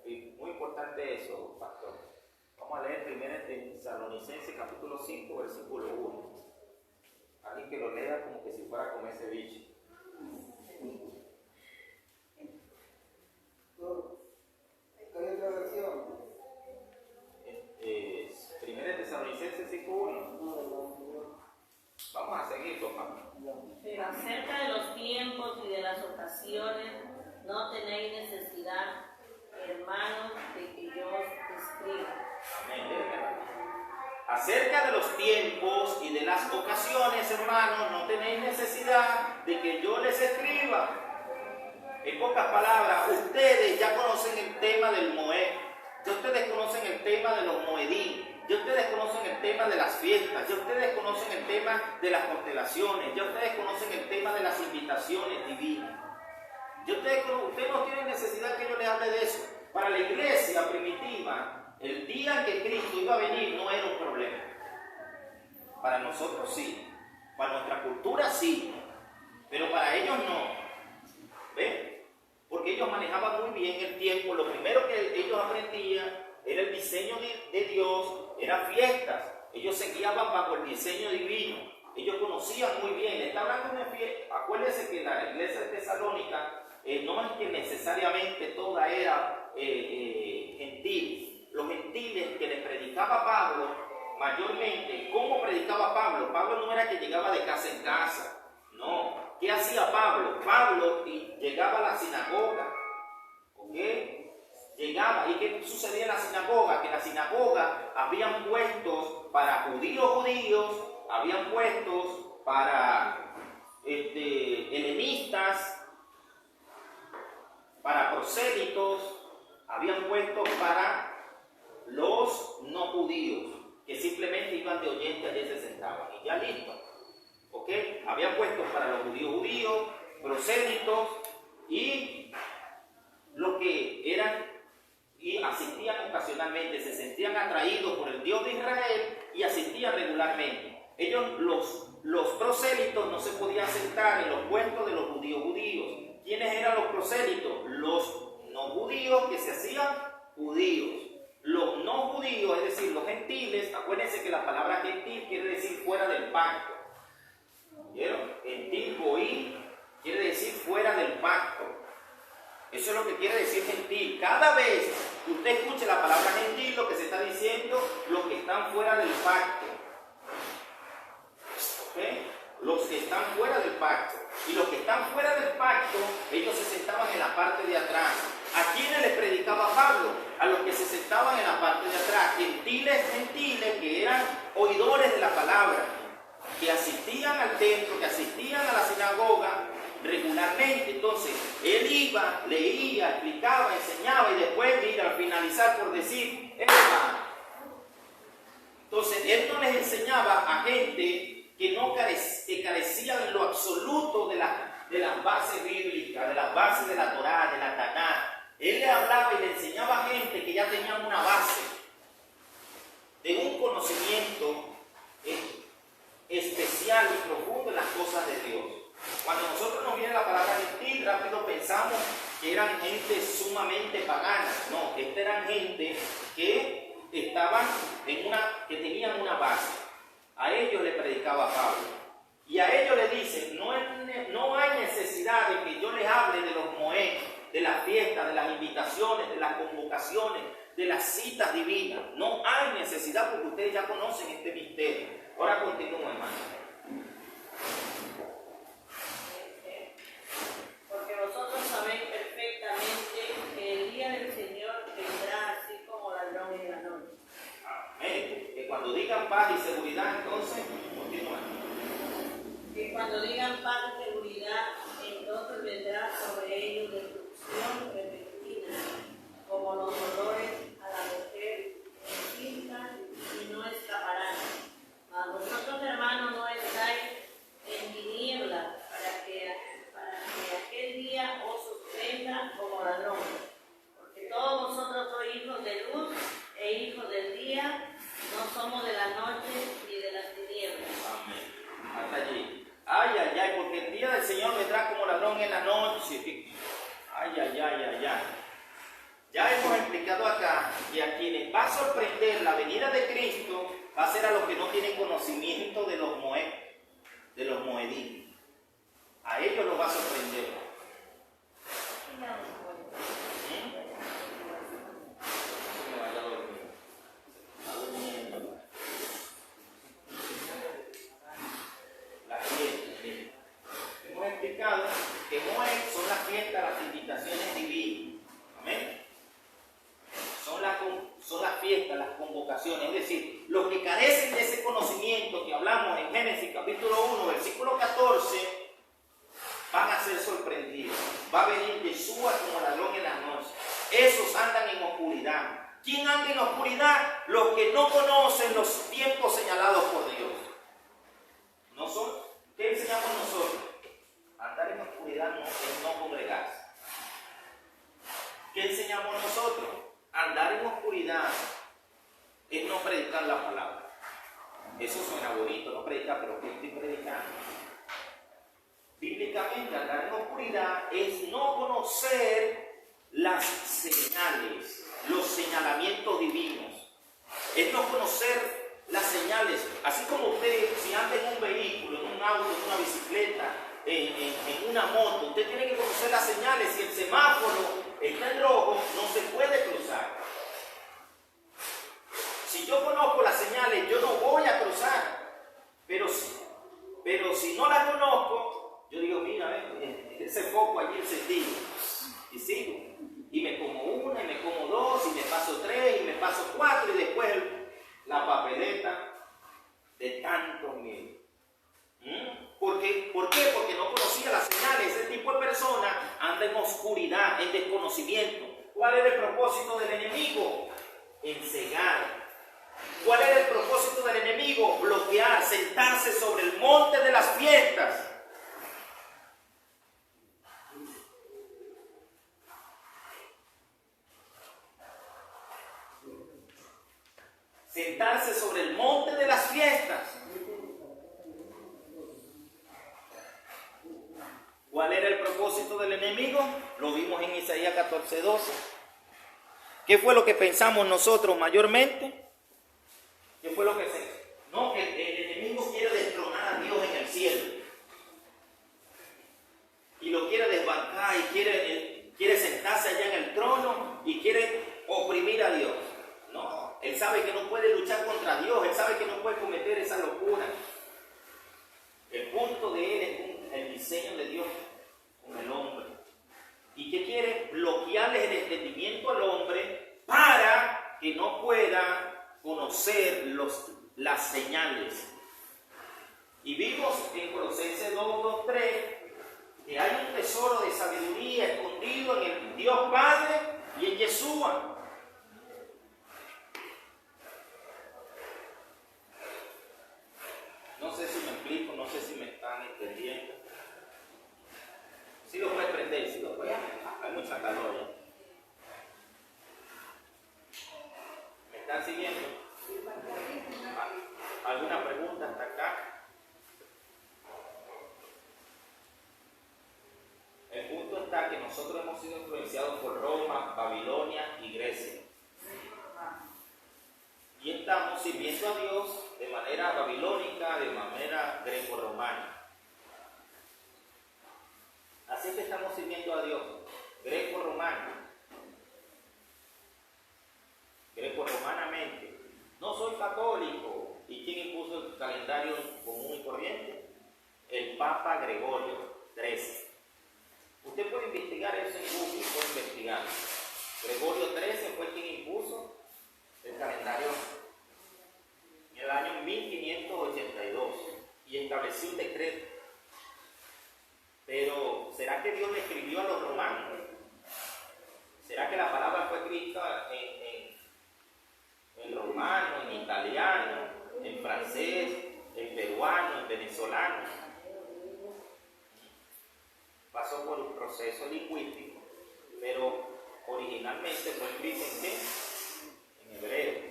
muy importante eso, pastor. Vamos a leer 1 Tesalonicenses capítulo 5, versículo 1. Alguien que lo lea como que si fuera a comer ceviche. ¿Hay otra versión? 1 Tesalonicenses 5:1. Vamos a seguir, papá. Pero acerca de los tiempos y de las ocasiones, no tenéis necesidad, hermanos, de que yo os escriba. Amén. Acerca de los tiempos y de las ocasiones, hermanos, no tenéis necesidad de que yo les escriba. En pocas palabras, ustedes ya conocen el tema del Moed, ya ustedes conocen el tema de los Moedín, ya ustedes conocen el tema de las fiestas, ya ustedes conocen el tema de las constelaciones, ya ustedes conocen el tema de las invitaciones divinas. Ustedes no tienen necesidad que yo les hable de eso. Para la iglesia primitiva, el día en que Cristo iba a venir no era un problema. Para nosotros sí, para nuestra cultura sí, pero para ellos no. ¿Ven? Porque ellos manejaban muy bien el tiempo. Lo primero que ellos aprendían era el diseño de Dios, eran fiestas. Ellos se guiaban bajo el diseño divino. Ellos conocían muy bien. Le está hablando de fiesta. Acuérdense que la iglesia de Tesalónica no es que necesariamente toda era gentil. Los gentiles que les predicaba Pablo, mayormente, ¿cómo predicaba Pablo? Pablo no era que llegaba de casa en casa, no. ¿Qué hacía Pablo? Pablo llegaba a la sinagoga, ¿ok? Llegaba, ¿y qué sucedía en la sinagoga? Que en la sinagoga habían puestos para judíos, habían puestos para helenistas, para prosélitos, habían puestos para los no judíos, que simplemente iban de oyente allí se sentaban y ya listo. ¿Ok? Habían puestos para los judíos, prosélitos y los que eran y asistían ocasionalmente, se sentían atraídos por el Dios de Israel y asistían regularmente. Ellos, los prosélitos, no se podían sentar en los puestos de los judíos. ¿Quiénes eran los prosélitos? Los no judíos que se hacían judíos. Los no judíos, es decir, los gentiles. Acuérdense que la palabra gentil quiere decir fuera del pacto. ¿Vieron? Gentil, goí, quiere decir fuera del pacto. Eso es lo que quiere decir gentil. Cada vez que usted escuche la palabra gentil, lo que se está diciendo, los que están fuera del pacto. ¿Ok? Los que están fuera del pacto. Y los que están fuera del pacto, ellos se sentaban en la parte de atrás. ¿A quiénes les predicaba Pablo? A los que se sentaban en la parte de atrás. Gentiles que eran oidores de la palabra, que asistían al templo, que asistían a la sinagoga regularmente. Entonces él iba, leía, explicaba, enseñaba y después mira, al finalizar por decir, hermano. Entonces él no les enseñaba a gente que carecía en lo absoluto de las bases bíblicas, de las bases de la Torá, de la Taná. Él le hablaba y le enseñaba a gente que ya tenían una base de un conocimiento especial y profundo en las cosas de Dios. Cuando nosotros nos viene la palabra gentil, rápido pensamos que eran gente sumamente pagana. No, esta eran gente que estaban que tenían una base. A ellos le predicaba Pablo. Y a ellos le dice, no hay necesidad de que yo les hable de los Moed, de las fiestas, de las invitaciones, de las convocaciones, de las citas divinas. No hay necesidad porque ustedes ya conocen este misterio. Ahora continúen, hermano. Porque vosotros sabéis perfectamente que el día del Señor vendrá así como ladrón en la noche. Amén. Que cuando digan paz y seguridad, entonces, continúen. Que cuando digan paz y seguridad, entonces vendrá sobre ellos destrucción repentina, como los dolores a la mujer encinta y no escaparán. Mas vosotros, hermanos, no estáis en tinieblas para que aquel día os sorprenda como ladrón. Porque todos vosotros sois hijos de luz e hijos del día, no somos de la noche ni de las tinieblas. Amén. Hasta allí. Ay, ay, ay, porque el día del Señor vendrá como ladrón en la noche. explicado acá que a quienes va a sorprender la venida de Cristo va a ser a los que no tienen conocimiento de los moedín. A ellos los va a sorprender. Hemos explicado que Moed son las fiestas, las invitaciones divinas. Amén. Son las fiestas, las convocaciones. Es decir, los que carecen de ese conocimiento que hablamos en Génesis capítulo 1, versículo 14, van a ser sorprendidos. Va a venir Yeshua como ladrón en la noche. Esos andan en oscuridad. ¿Quién anda en oscuridad? Los que no conocen los tiempos señalados por Dios. ¿No son? ¿Qué enseñamos nosotros? Andar en oscuridad no es no congregarse. ¿Qué enseñamos nosotros? Andar en oscuridad es no predicar la palabra. Eso suena bonito, no predicar, pero ¿qué estoy predicando? Bíblicamente, andar en oscuridad es no conocer las señales, los señalamientos divinos. Es no conocer las señales. Así como usted, si anda en un vehículo, en un auto, en una bicicleta, en una moto, usted tiene que conocer las señales. Si el semáforo está en rojo, no se puede cruzar. Si yo conozco las señales, yo no voy a cruzar. Pero si no las conozco, yo digo, mira, ese foco allí encendido, y sigo. Y me como una, y me como dos, y me paso tres, y me paso cuatro, y después la papeleta de tanto miedo. ¿Por qué? Porque no conocía las señales. Ese tipo de persona anda en oscuridad, en desconocimiento. ¿Cuál es el propósito del enemigo? Encegar. ¿Cuál es el propósito del enemigo? Bloquear, sentarse sobre el monte de las fiestas. Sentarse sobre el monte de las fiestas. ¿Cuál era el propósito del enemigo? Lo vimos en Isaías 14:12. ¿Qué fue lo que pensamos nosotros mayormente? ¿Qué fue lo que se... No, que el enemigo quiere destronar a Dios en el cielo. Y lo quiere desbancar y quiere sentarse allá en el trono y quiere oprimir a Dios. No, él sabe que no puede luchar contra Dios, él sabe que no puede cometer esa locura. El punto de él es el diseño de Dios con el hombre. ¿Y qué quiere? Bloquearle el entendimiento al hombre para que no pueda conocer las señales. Y vimos en Colosenses 2:3 que hay un tesoro de sabiduría escondido en el Dios Padre y en Yeshua. No sé si me explico, no sé si me están entendiendo. Sí lo puede prender, sí lo puede. Hay mucha calor ya. ¿Me están siguiendo? ¿Alguna pregunta hasta acá? El punto está que nosotros hemos sido influenciados por Roma, Babilonia y Grecia. Y estamos sirviendo a Dios de manera babilónica, de manera greco-romana. Así es que estamos sirviendo a Dios, greco-romanamente. No soy católico. ¿Y quién impuso el calendario común y corriente? El Papa Gregorio XIII. Usted puede investigar eso en Google, puede investigar. Gregorio XIII fue quien impuso el calendario en el año 1582 y estableció un decreto. Pero, ¿será que Dios le escribió a los romanos? ¿Será que la palabra fue escrita en romano, en italiano, en francés, en peruano, en venezolano? Pasó por un proceso lingüístico, pero originalmente fue escrito ¿en qué? En hebreo.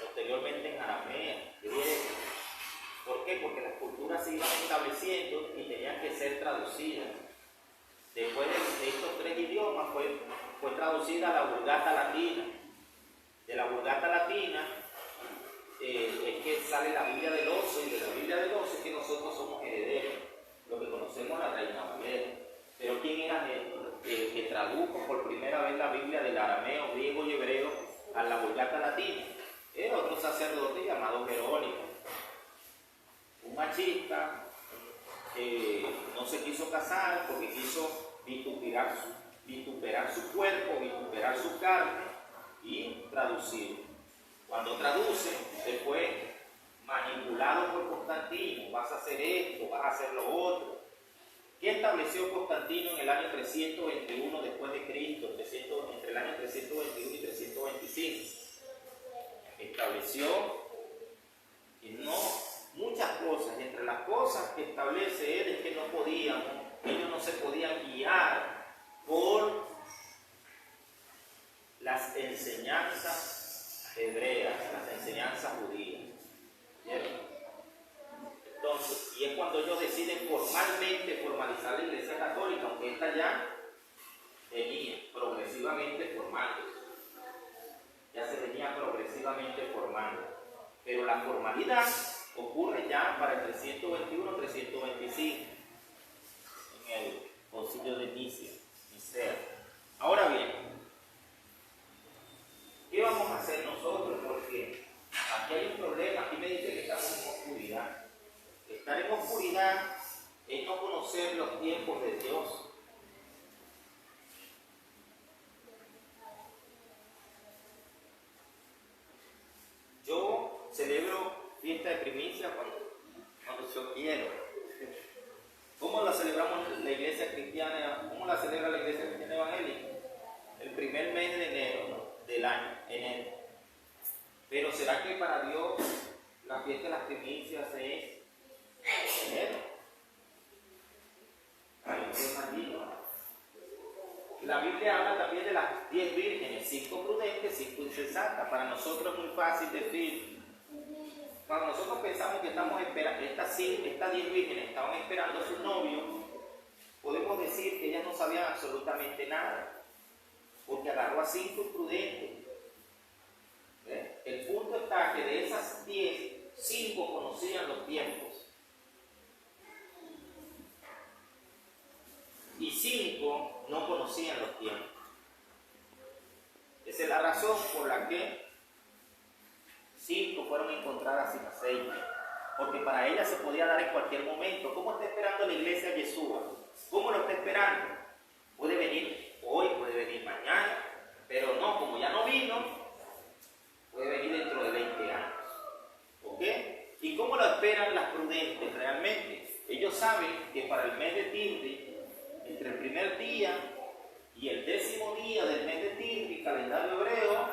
Posteriormente en arameo, griego. ¿Por qué? Porque las culturas se iban estableciendo y idioma fue traducida a la Vulgata Latina. De la Vulgata Latina es que sale la Biblia del Oso, y de la Biblia del Oso es que nosotros somos herederos, lo que conocemos la Reina Valera. Pero ¿quién era el que tradujo por primera vez la Biblia del arameo, griego y hebreo a la Vulgata Latina? Era otro sacerdote llamado Jerónimo, un machista que no se quiso casar porque quiso vituperar su cuerpo, vituperar su carne y traducir. Cuando traduce, se fue manipulado por Constantino. Vas a hacer esto, vas a hacer lo otro. ¿Qué estableció Constantino en el año 321 después de Cristo, entre el año 321 y 325? Estableció que muchas cosas, entre las cosas que establece él es que ellos no se podían guiar por las enseñanzas hebreas, las enseñanzas judías. ¿Cierto? Entonces, y es cuando ellos deciden formalizar la Iglesia Católica, aunque esta ya venía progresivamente formando. Ya se venía progresivamente formando. Pero la formalidad ocurre ya para el 321-325 en el Concilio de Nicea. Ahora bien, ¿qué vamos a hacer nosotros? Porque aquí hay un problema. Aquí me dice que estamos en oscuridad. Estar en oscuridad es no conocer los tiempos de Dios. Yo celebro fiesta de primicia cuando yo quiero. ¿Cómo la celebramos la iglesia cristiana? ¿Cómo la celebra la iglesia cristiana evangélica? El primer mes de enero, ¿no? Del año, enero. Pero ¿será que para Dios la fiesta de las primicias es enero? Ay, Dios maldito. La Biblia habla también de las 10 vírgenes, 5 prudentes, 5 insensatas. Para nosotros es muy fácil decir, cuando nosotros pensamos que estamos esperando, estas 10 vírgenes estaban esperando a su novio, podemos decir que ellas no sabían absolutamente nada, porque agarró a 5 prudentes. El punto está que de esas 10, 5 conocían los tiempos. Y 5 no conocían los tiempos. Esa es la razón por la que 5 fueron encontradas sin aceite. Porque para ellas se podía dar en cualquier momento. ¿Cómo está esperando la iglesia a Yeshua? ¿Cómo lo está esperando? Puede venir hoy, puede venir mañana. Pero no, como ya no vino, puede venir dentro de 20 años. ¿Ok? ¿Y cómo lo esperan las prudentes realmente? Ellos saben que para el mes de Tisri, entre el primer día y el 10º día del mes de Tisri, calendario hebreo,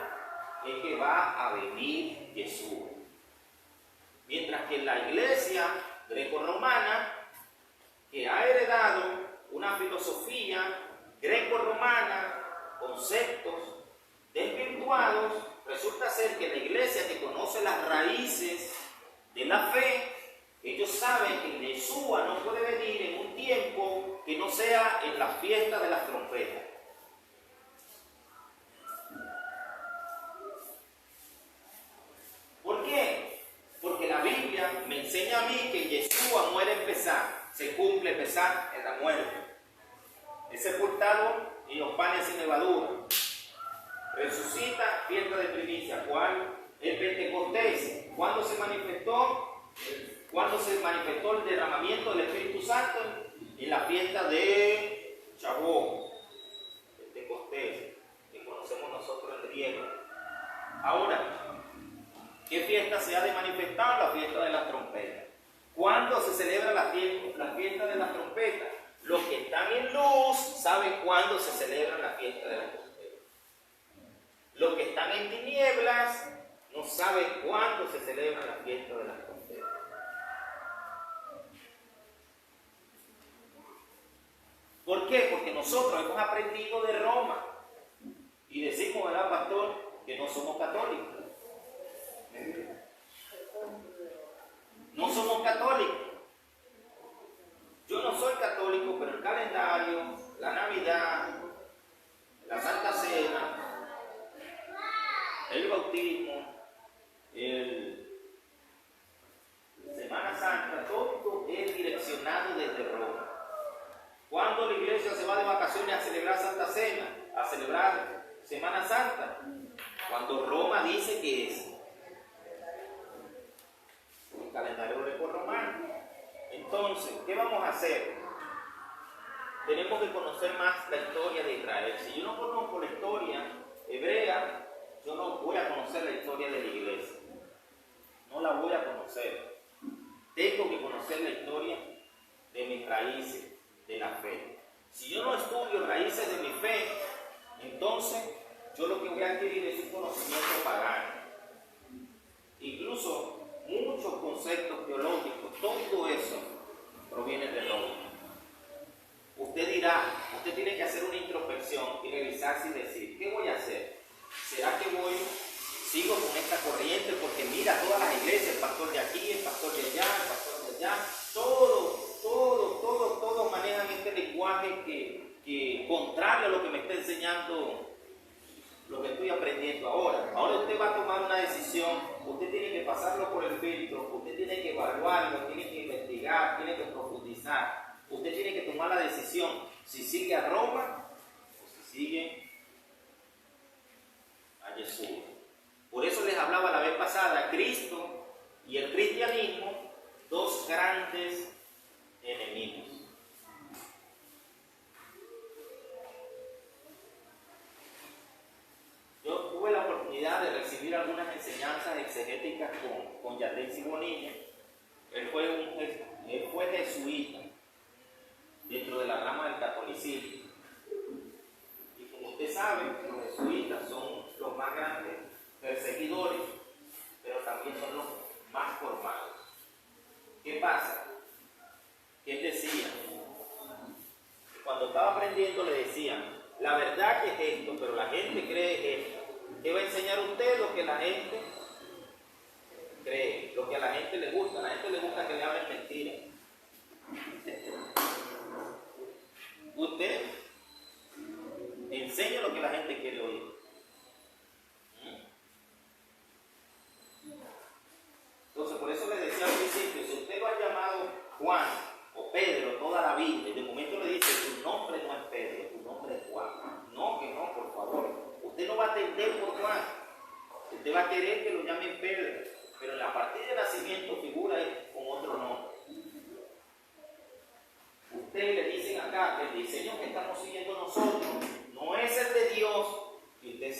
es que va a venir Jesús. Mientras que la iglesia greco-romana, que ha heredado una filosofía greco-romana, conceptos desvirtuados, resulta ser que la iglesia que conoce las raíces de la fe, ellos saben que Yeshua no puede venir en un tiempo que no sea en la fiesta de las trompetas. ¿Por qué? Porque la Biblia me enseña a mí que Yeshua muere en Pesaj, se cumple Pesaj en la muerte. Es sepultado y los panes sin levadura. Resucita, fiesta de primicia. ¿Cuál? El Pentecostés. ¿Cuándo se manifestó? ¿Cuándo se manifestó el derramamiento del Espíritu Santo? En la fiesta de Shavuot, Pentecostés, que conocemos nosotros en griego. Ahora, ¿qué fiesta se ha de manifestar? La fiesta de las trompetas. ¿Cuándo se celebra la fiesta de las trompetas? Los que están en luz saben cuándo se celebra la fiesta de las trompetas. Los que están en tinieblas no saben cuándo se celebra la fiesta de las trompetas. ¿Por qué? Porque nosotros hemos aprendido de Roma y decimos, ¿verdad, pastor?, que no somos católicos. No somos católicos. Yo no soy católico, pero el calendario, la Navidad, Entonces, ¿qué vamos a hacer? Tenemos que conocer más la historia de Israel. Si yo no conozco la historia hebrea, yo no voy a conocer la historia de la iglesia. No la voy a conocer. Tengo que conocer la historia de mis raíces, de la fe. Si yo no estudio raíces de mi fe, entonces yo lo que voy a adquirir es un conocimiento pagano. Incluso muchos conceptos teológicos, todo eso proviene de Roma. Usted dirá, usted tiene que hacer una introspección y revisarse y decir, ¿qué voy a hacer? ¿Será que sigo con esta corriente? Porque mira, todas las iglesias, el pastor de aquí, el pastor de allá, el pastor de allá, todos manejan este lenguaje que contrario a lo que me está enseñando, lo que estoy aprendiendo ahora. Ahora usted va a tomar una decisión, usted tiene que pasarlo por el filtro, usted tiene que evaluarlo, tiene que investigar, tiene que profundizar. Usted tiene que tomar la decisión si sigue a Roma o si sigue a Jesús. Por eso les hablaba la vez pasada, Cristo y el cristianismo, dos grandes enemigos. Yo tuve la oportunidad de recibir algunas enseñanzas exegéticas con Yatensi Bonilla. Él fue jesuita dentro de la rama del catolicismo. Y como usted sabe, los jesuitas son los más grandes perseguidores, pero también son los más formados. ¿Qué pasa? Que él decía, cuando estaba aprendiendo le decían, la verdad que es esto, pero la gente cree esto. ¿Qué va a enseñar usted? Lo que la gente cree, lo que a la gente le gusta. A la gente le gusta que le hablen mentiras. Usted enseña lo que la gente quiere oír. Entonces, por eso le decía al principio, si usted lo ha llamado Juan o Pedro toda la vida, y de momento le dice, tu nombre no es Pedro, tu nombre es Juan. No, que no, por favor. Usted no va a atender por Juan. Usted va a querer que lo llamen Pedro, pero en la partida de nacimiento figura con otro nombre. Ustedes le dicen acá que el diseño que estamos siguiendo nosotros no es el de Dios, y usted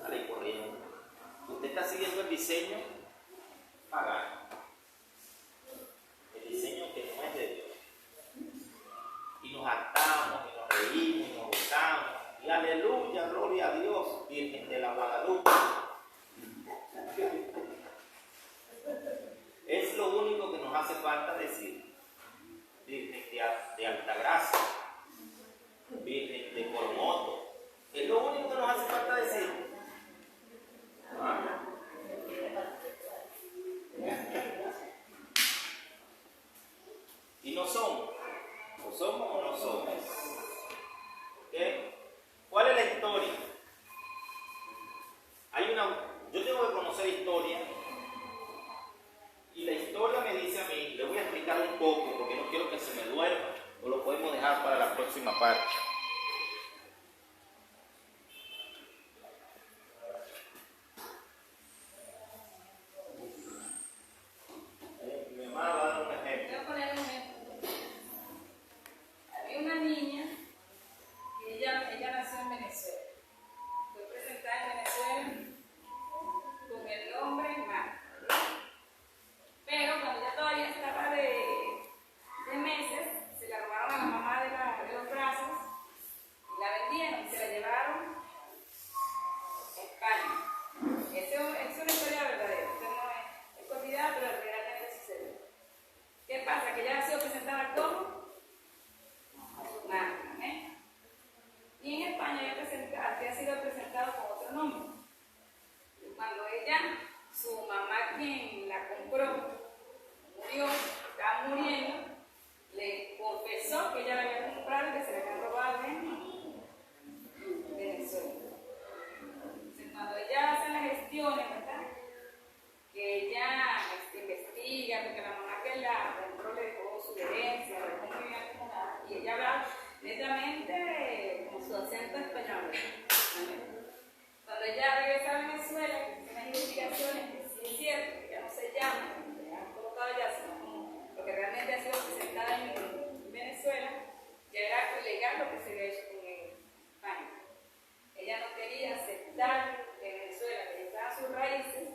sale corriendo. Usted está siguiendo el diseño pagano, el diseño que no es de Dios. Y nos hartamos, y nos reímos, y nos gozamos, y aleluya, gloria a Dios, Virgen de la Guadalupe. Es lo único que nos hace falta decir. Virgen de Altagracia, Virgen de Coromoto. Es lo único que nos hace falta decir. ¿Ah? Y no somos. ¿O somos o no somos? ¿Okay? ¿Cuál es la historia? Yo tengo que conocer historia. Y la historia me dice a mí, le voy a explicar un poco porque no quiero que se me duerma, o lo podemos dejar para la próxima parte. Mi hermana va a dar un ejemplo. Voy a poner un ejemplo. Había una niña que ella nació en Venezuela. Fue presentada en Venezuela con el nombre Marta. Pero cuando ya todavía estaba de meses, se la robaron a la mamá de los brazos y la vendieron y se la llevaron a España. Es una historia verdadera, esto no es cotidiana, pero realmente sucedió. ¿Qué pasa? Que ella ha sido presentada como Marta, ¿eh? Y en España había sido presentado con otro nombre. Y cuando su mamá quien la compró, murió, estaba muriendo, le confesó que ella la había comprado y que se la había robado en Venezuela. Entonces, cuando ella hace las gestiones, ¿verdad? Que ella investiga, porque la mamá que la compró le dejó su herencia, le dejó muy bien acomodada, y ella habla netamente con su acento español. Cuando ella que se había hecho con España. Ella no quería aceptar que Venezuela, que estaba sus raíces,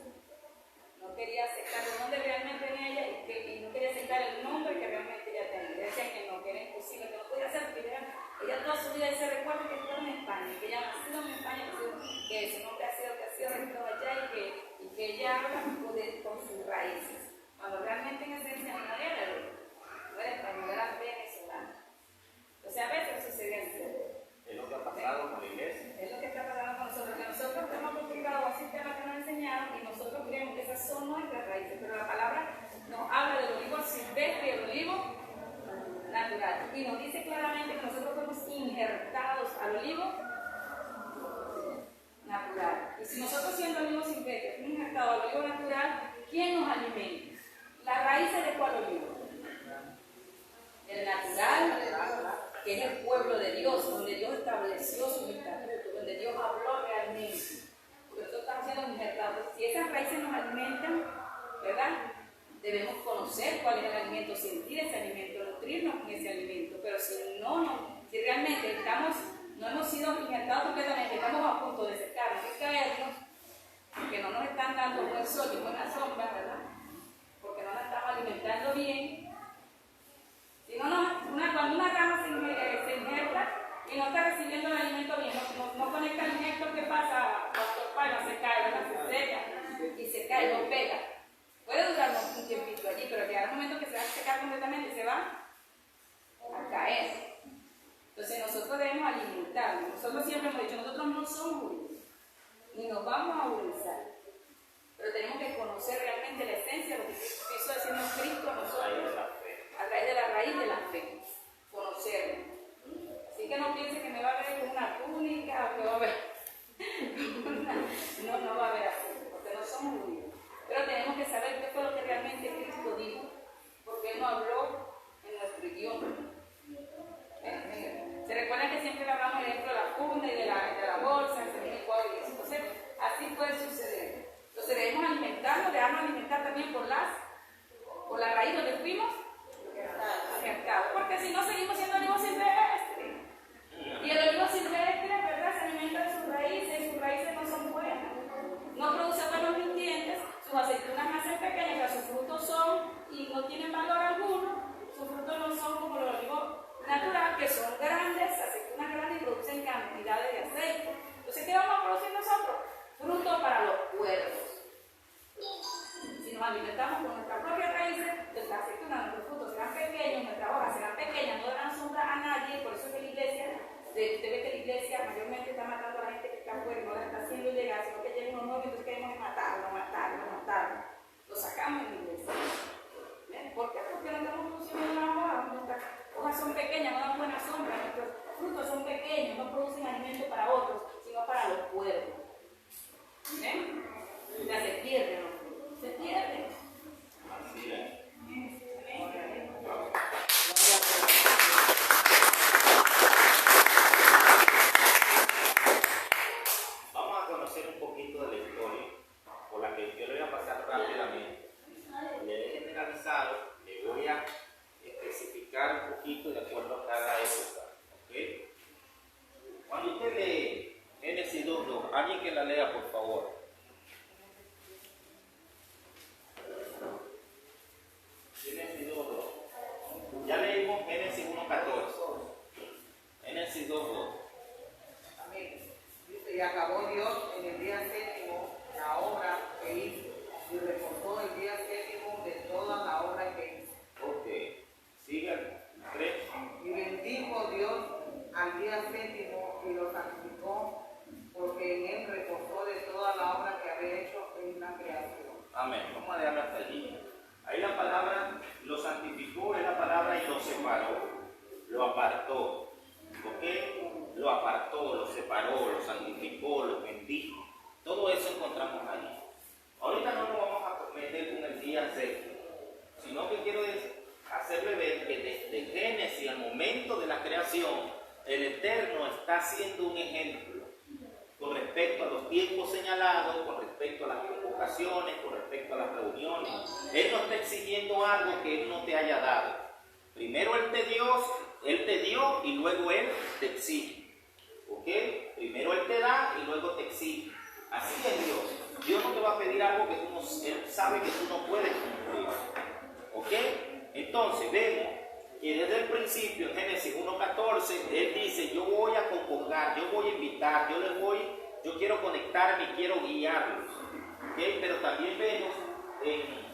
no quería aceptar de dónde realmente venía ella y no quería aceptar el nombre que realmente ella tenía. Ella decía que no, que era imposible, que no podía ser, porque ella toda su vida se recuerda que estuvo en España, que ella ha nacido en España, que su nombre ha sido registrado allá y que ella habla con sus raíces, cuando realmente en esencia no era española, era venezolana. Entonces a veces sucede así. Es lo que ha pasado con la iglesia. Es lo que está pasando con nosotros, que nosotros hemos complicado así temas que nos enseñaron y nosotros creemos que esas son nuestras raíces, pero la palabra nos habla del olivo silvestre y el olivo natural. Y nos dice claramente que nosotros fuimos injertados al olivo natural. Y si nosotros siendo olivo silvestre fuimos injertados al olivo natural, ¿quién nos alimenta? ¿Las raíces de cuál olivo? El natural, que es el pueblo de Dios, donde Dios estableció sus estatutos, donde Dios habló realmente. Porque nosotros estamos siendo injertados. Si esas raíces nos alimentan, ¿verdad? Debemos conocer cuál es el alimento, sentir ese alimento, nutrirnos con ese alimento. Pero si realmente no hemos sido injertados completamente, estamos a punto de secarnos y caernos, porque no nos están dando buen sol y buena sombra, ¿verdad? Porque no nos estamos alimentando bien. Si cuando una rama se injerta y no está recibiendo el alimento bien, no conecta el injerto, ¿qué pasa? Pastor Pablo se cae, ¿verdad? Se seca y se cae, no pega. Puede durar un tiempito allí, pero llegará un momento que se va a secar completamente y se va a caer. Entonces nosotros debemos alimentarnos. Nosotros siempre hemos dicho, nosotros no somos judíos, ni nos vamos a judaizar. Pero tenemos que conocer realmente la esencia de lo que quiso decirnos Cristo a nosotros. A través de la raíz de la fe, conocerlo. Así que no piense que me va a ver con una túnica o que va a ver. No va a ver así, porque no somos judíos. Pero tenemos que saber qué fue lo que realmente Cristo dijo, porque Él no habló en nuestro idioma. Se recuerda que siempre hablamos del ejemplo de la funda y de la bolsa, el cuadro y eso. Entonces, así puede suceder. Entonces debemos alimentarnos, dejarnos alimentar también por la raíz donde fuimos. Porque si no seguimos siendo olivo silvestre. Y el olivo silvestre, ¿verdad? Se alimenta de sus raíces no son buenas. No produce buenos nutrientes, sus aceitunas nacen pequeñas, sus frutos son y no tienen valor alguno. Sus frutos no son como los olivos natural, que son grandes, aceitunas grandes y producen cantidades de aceite. Entonces, ¿qué vamos a producir nosotros? Frutos para los cuervos. Si nos alimentamos con nuestras propias raíces, nuestras aceitunas, nuestros frutos serán pequeños, nuestras hojas serán pequeñas, no darán sombra a nadie. Por eso es que la iglesia, usted ve que la iglesia mayormente está matando a la gente que está afuera, no la está haciendo ilegal, sino que llega uno nuevo y entonces queremos matarlo. Lo sacamos de la iglesia. ¿Ven? ¿Por qué? Porque no estamos produciendo una hoja, nuestras hojas son pequeñas, no dan buena sombra, nuestros frutos son pequeños, no producen alimento para otros, sino para los cuervos. ¿Ven? Ya se pierden los frutos, se pierden. Así es. Vamos a conocer un poquito de la historia, por la que yo le voy a pasar rápidamente. Le he generalizado, le voy a especificar un poquito de acuerdo a cada época. ¿Okay? Cuando usted lee Génesis 2:2, alguien que la lea, por favor. Génesis 2:2. Ya leímos Génesis 1:14. Génesis 2:2. Amén. Dice, y acabó Dios en el día séptimo la obra que hizo, y reposó el día séptimo de toda la obra que hizo. Ok. Sigan. 3. Y bendijo Dios al día séptimo y lo santificó, porque en él reposó de toda la obra que había hecho en la creación. Amén. Vamos a dejarlo hasta allí. Ahí la palabra lo santificó, es la palabra y lo separó, lo apartó. ¿Ok? Lo apartó, lo separó, lo santificó, lo bendijo. Todo eso encontramos allí. Ahorita no nos vamos a meter con el día séptimo, sino que quiero hacerle ver que desde Génesis al momento de la creación, el Eterno está haciendo un ejemplo con respecto a los tiempos señalados, con respecto a las convocaciones, con respecto a las reuniones. Él no está exigiendo algo que Él no te haya dado. Primero Él te dio Él te dio y luego Él te exige. ¿Ok? Primero Él te da y luego te exige. Así es Dios. Dios no te va a pedir algo que tú no, Él sabe que tú no puedes cumplir. ¿Ok? Entonces vemos que desde el principio, en Génesis 1:14, Él dice, yo voy a convocar, yo voy a invitar, yo quiero conectarme y quiero guiarlos. ¿Ok? Pero también vemos en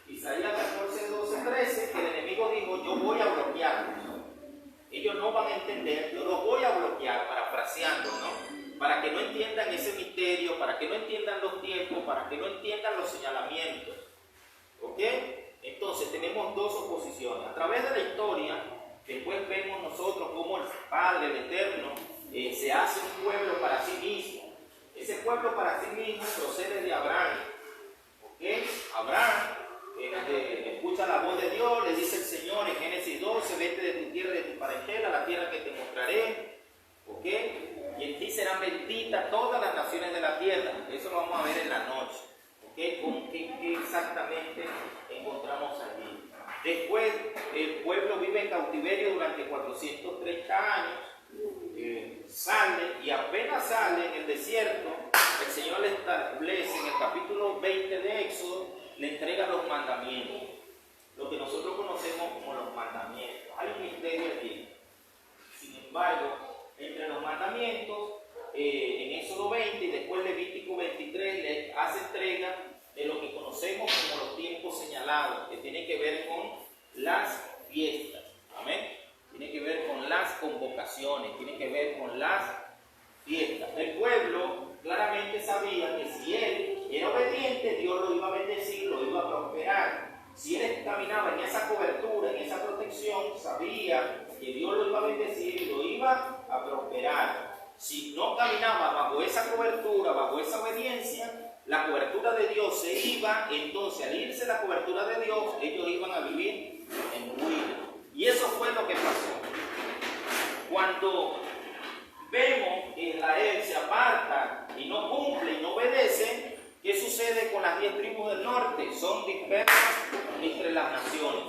Isaías 14:12-13 que el enemigo dijo, yo voy a bloquearlos. Ellos no van a entender, yo los voy a bloquear, parafraseando, ¿no? Para que no entiendan ese misterio, para que no entiendan los tiempos, para que no entiendan los señalamientos. ¿Ok? Entonces tenemos dos oposiciones. A través de la historia, después vemos nosotros cómo el Padre, el Eterno, se hace un pueblo para sí mismo. Ese pueblo para sí mismo procede de Abraham. ¿Ok? Abraham escucha la voz de Dios, le dice el Señor en Génesis 12, vete de tu tierra y de tu parentela, la tierra que te mostraré. ¿Ok? Y en ti serán benditas todas las naciones de la tierra. Eso lo vamos a ver en la noche. ¿Ok? ¿Qué exactamente encontramos allí? Después el pueblo vive en cautiverio durante 430 años. Sale y apenas sale en el desierto, el Señor le establece en el capítulo 20 de Éxodo, le entrega los mandamientos, lo que nosotros conocemos como los mandamientos. Hay un misterio aquí. Sin embargo, entre los mandamientos, en Éxodo 20 y después Levítico 23 le hace entrega de lo que conocemos como los tiempos señalados, que tiene que ver con las fiestas. Amén. Tiene que ver con las convocaciones, tiene que ver con las fiestas. El pueblo claramente sabía que si él era obediente, Dios lo iba a bendecir, lo iba a prosperar. Si él caminaba en esa cobertura, en esa protección, sabía que Dios lo iba a bendecir y lo iba a prosperar. Si no caminaba bajo esa cobertura, bajo esa obediencia, la cobertura de Dios se iba, entonces al irse la cobertura de Dios, ellos iban a vivir en ruina. Y eso fue lo que pasó. Cuando vemos que Israel se aparta y no cumple y no obedece, ¿qué sucede con las 10 tribus del norte? Son dispersas entre las naciones.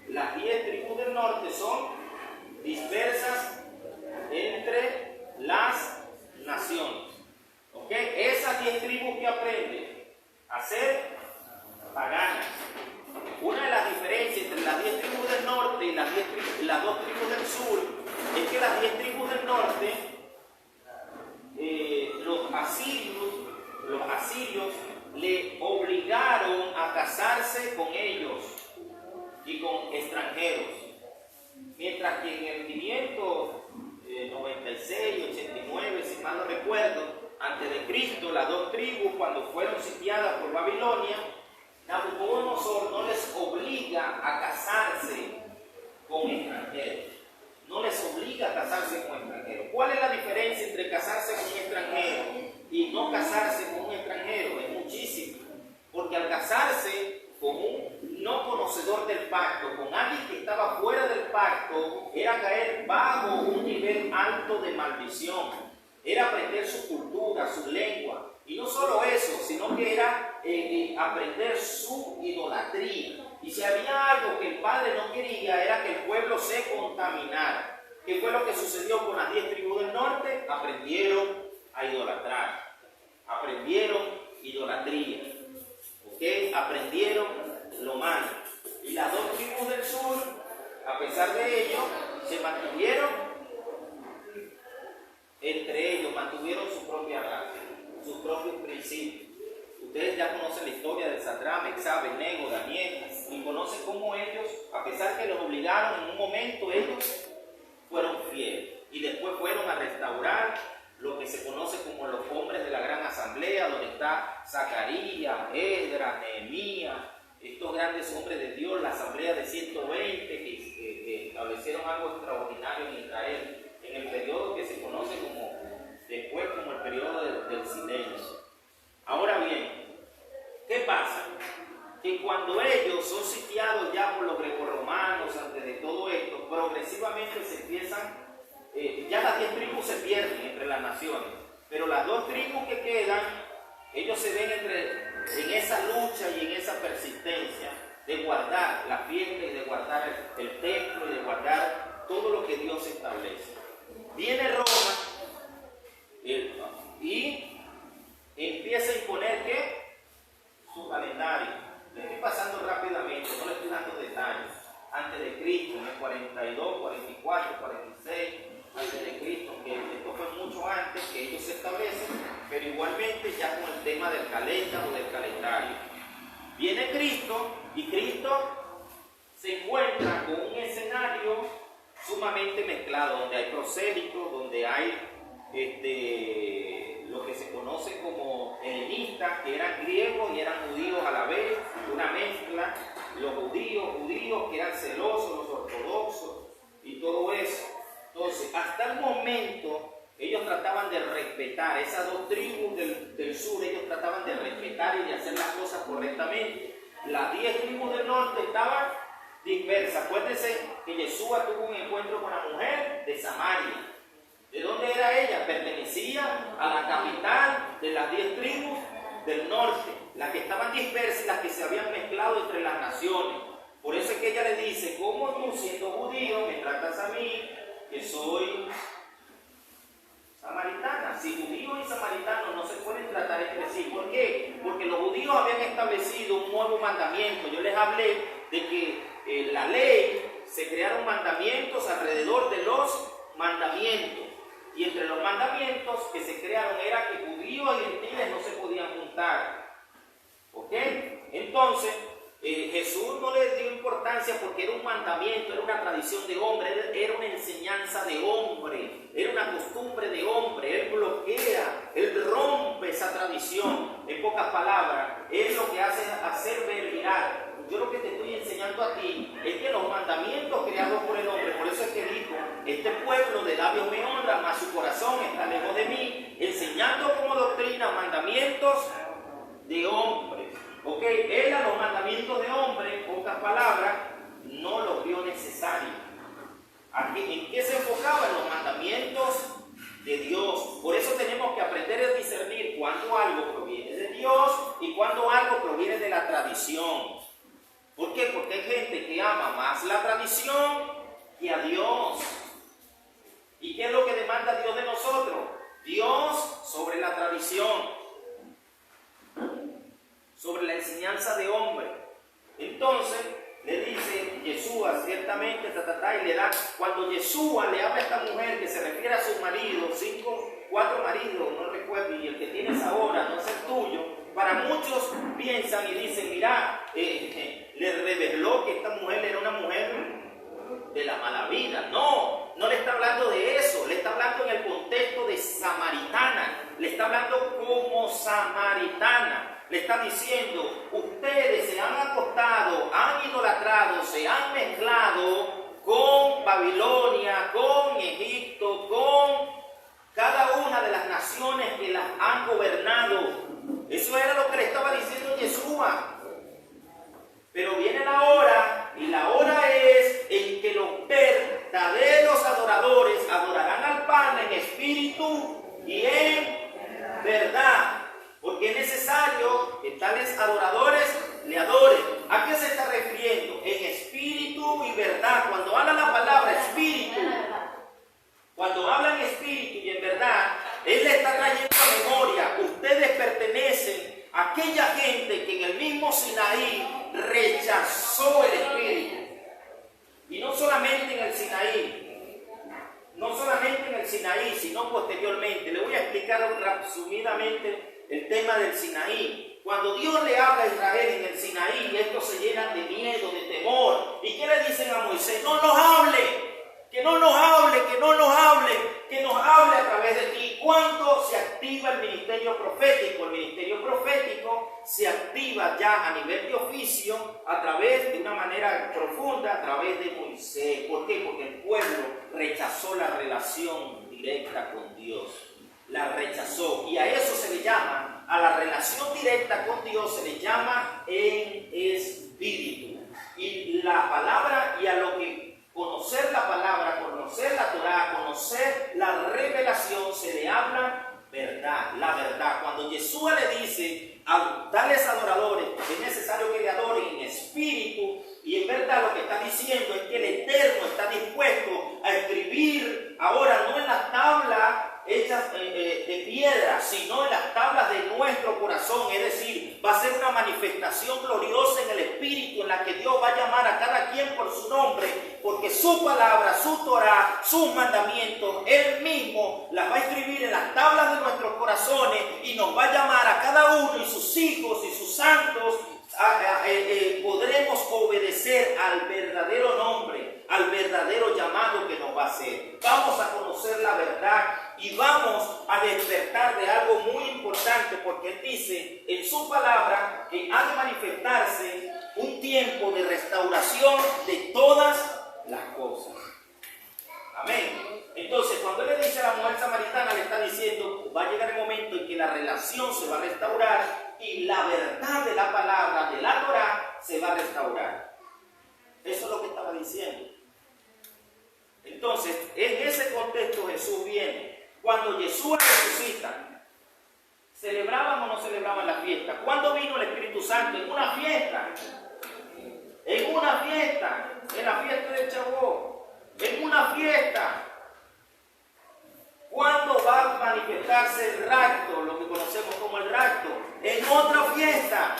Las 10 tribus del norte son dispersas entre las naciones. ¿Ok? Esas 10 tribus que aprenden a ser paganas. Una de las diferencias entre las 10 tribus del norte y las 2 tribus del sur es que las 10 tribus del norte, los asirios le obligaron a casarse con ellos y con extranjeros. Mientras que en el 596, 89, si mal no recuerdo, antes de Cristo, las 2 tribus, cuando fueron sitiadas por Babilonia, Nabucodonosor no les obliga a casarse con extranjeros. No les obliga a casarse con extranjeros. ¿Cuál es la diferencia entre casarse con un extranjero y no casarse con un extranjero? Es muchísimo. Porque al casarse con un no conocedor del pacto, con alguien que estaba fuera del pacto, era caer bajo un nivel alto de maldición. Era aprender su cultura, su lengua. Y no solo eso, sino que era aprender su idolatría. Y si había algo que el Padre no quería, era que el pueblo se contaminara. ¿Qué fue lo que sucedió con las 10 tribus del norte? Aprendieron a idolatrar. Aprendieron idolatría. ¿Ok? Aprendieron lo malo. Y las 2 tribus del sur, a pesar de ello, se mantuvieron entre ellos, mantuvieron su propia raza, sus propios principios. Ustedes ya conocen la historia de Sadrach, Mesach, Abednego, Daniel, y conocen cómo ellos, a pesar que los obligaron en un momento, ellos fueron fieles. Y después fueron a restaurar lo que se conoce como los hombres de la gran asamblea, donde está Zacarías, Esdras, Nehemías, estos grandes hombres de Dios, la asamblea de 120 que establecieron algo extraordinario en Israel, en el periodo que se conoce después como el periodo del silencio. Ahora bien, ¿qué pasa? Que cuando ellos son sitiados ya por los grecorromanos, antes de todo esto, progresivamente se empiezan, ya las 10 tribus se pierden entre las naciones, pero las 2 tribus que quedan, ellos se ven en esa lucha y en esa persistencia de guardar la fiesta y de guardar el templo y de guardar todo lo que Dios establece. Viene Roma y empieza a imponer ¿qué? Su calendario. Le estoy pasando rápidamente, no le estoy dando detalles. Antes de Cristo, en el 42, 44, 46, antes de Cristo, que esto fue mucho antes que ellos se establecen, pero igualmente ya con el tema del calendario o del calendario. Viene Cristo y Cristo se encuentra con un escenario sumamente mezclado, donde hay prosélitos, donde hay lo que se conoce como helenistas, que eran griegos y eran judíos a la vez, una mezcla, los judíos que eran celosos, los ortodoxos y todo eso. Entonces, hasta el momento, ellos trataban de respetar, esas dos tribus del sur, ellos trataban de respetar y de hacer las cosas correctamente. Las 10 tribus del norte estaban dispersas. Acuérdense que Yeshua tuvo un encuentro con la mujer de Samaria. ¿De dónde era ella? Pertenecía a la capital de las 10 tribus del norte, las que estaban dispersas y las que se habían mezclado entre las naciones. Por eso es que ella le dice, ¿cómo tú siendo judío me tratas a mí, que soy samaritana? Si judíos y samaritanos no se pueden tratar entre sí. ¿Por qué? Porque los judíos habían establecido un nuevo mandamiento. Yo les hablé de que la ley, se crearon mandamientos alrededor de los mandamientos. Y entre los mandamientos que se crearon era que judíos y gentiles no se podían juntar. ¿Ok? Entonces, Jesús no le dio importancia porque era un mandamiento, era una tradición de hombre, era una enseñanza de hombre, era una costumbre de hombre. Él bloquea, él rompe esa tradición. En pocas palabras, es lo que hace hacer ver, mirar. Yo lo que te estoy enseñando a ti es que los mandamientos creados por el hombre, por eso es que dijo, este pueblo de labios me honra, mas su corazón está lejos de mí, enseñando como doctrina mandamientos de hombres. Ok, él a los mandamientos de hombre, en pocas palabras, no los vio necesarios. ¿En qué se enfocaba? En los mandamientos de Dios. Por eso tenemos que aprender a discernir cuando algo proviene de Dios y cuando algo proviene de la tradición. ¿Por qué? Porque hay gente que ama más la tradición que a Dios. ¿Y qué es lo que demanda Dios de nosotros? Dios sobre la tradición, sobre la enseñanza de hombre. Entonces le dice Yeshua ciertamente, y le da, cuando Yeshua le habla a esta mujer que se refiere a su marido, 4 maridos, no recuerdo, y el que tienes ahora no es el tuyo. Para muchos piensan y dicen, mira, le reveló que esta mujer era una mujer de la mala vida. No, no le está hablando de eso, le está hablando en el contexto de samaritana, le está hablando como samaritana. Le está diciendo, ustedes se han acostado, han idolatrado, se han mezclado con Babilonia, con Egipto, con cada una de las naciones que las han gobernado. Eso era lo que le estaba diciendo Yeshua. Pero viene la hora, y la hora es en que los verdaderos adoradores adorarán al Padre en espíritu y en verdad. Porque es necesario que tales adoradores le adoren. ¿A qué se está refiriendo? En espíritu y verdad. Cuando habla la palabra espíritu, cuando habla en espíritu y en verdad, Él le está trayendo a memoria. Ustedes pertenecen a aquella gente que en el mismo Sinaí rechazó el espíritu. Y no solamente en el Sinaí, sino posteriormente. Le voy a explicar resumidamente el tema del Sinaí. Cuando Dios le habla a Israel en el Sinaí, estos se llenan de miedo, de temor. ¿Y qué le dicen a Moisés? No nos hable, que no nos hable, que no nos hable, que nos hable a través de ti. ¿Cuándo se activa el ministerio profético? El ministerio profético se activa ya a nivel de oficio, a través de una manera profunda, a través de Moisés. ¿Por qué? Porque el pueblo rechazó la relación directa con Dios. La rechazó, y a eso se le llama, a la relación directa con Dios se le llama en espíritu. Y la palabra, y a lo que conocer la palabra, conocer la Torá, conocer la revelación, se le habla verdad, la verdad. Cuando Yeshua le dice a tales adoradores que es necesario que le adoren en espíritu piedra, sino en las tablas de nuestro corazón. Es decir, va a ser una manifestación gloriosa en el Espíritu, en la que Dios va a llamar a cada quien por su nombre, porque su palabra, su Torah, sus mandamientos, Él mismo las va a escribir en las tablas de nuestros corazones y nos va a llamar a cada uno y sus hijos y sus santos. Podremos obedecer al verdadero nombre, al verdadero llamado que nos va a hacer. Vamos a conocer la verdad y vamos a despertar de algo muy importante, porque Él dice en su palabra que ha de manifestarse un tiempo de restauración de todas las cosas. Amén. Entonces, cuando Él le dice a la mujer samaritana, le está diciendo, va a llegar el momento en que la relación se va a restaurar y la verdad de la palabra, de la Torah, se va a restaurar. Eso es lo que estaba diciendo. Entonces, en ese contexto Jesús viene. Cuando Jesús resucita, ¿celebraban o no celebraban la fiesta? ¿Cuándo vino el Espíritu Santo? En una fiesta. En una fiesta. En la fiesta del Chabó. En una fiesta. ¿Cuándo va a manifestarse el rapto? Lo que conocemos como el rapto. En otra fiesta.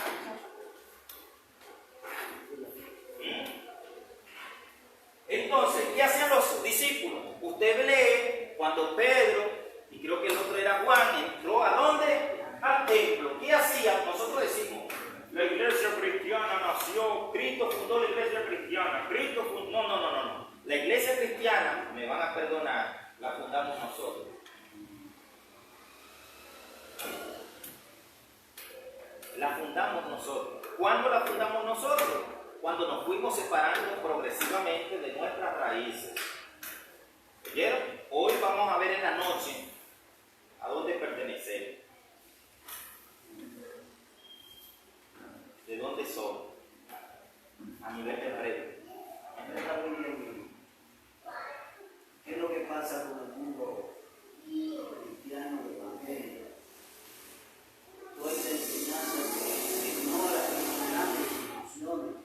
Entonces, ¿qué hacían los discípulos? Usted lee cuando Pedro, y creo que el otro era Juan, entró ¿a dónde? Al templo. ¿Qué hacían? Nosotros decimos, la iglesia cristiana nació, Cristo fundó la iglesia cristiana, Cristo fundó... No. La iglesia cristiana, me van a perdonar, la fundamos nosotros. La fundamos nosotros. ¿Cuándo la fundamos nosotros? Cuando nos fuimos separando progresivamente de nuestras raíces. ¿Oyeron? Hoy vamos a ver en la noche a dónde pertenecemos. ¿De dónde somos? A nivel de red. ¿Qué es lo que pasa con el mundo cristiano evangélico? Toda esta enseñanza que ignora las grandes instituciones.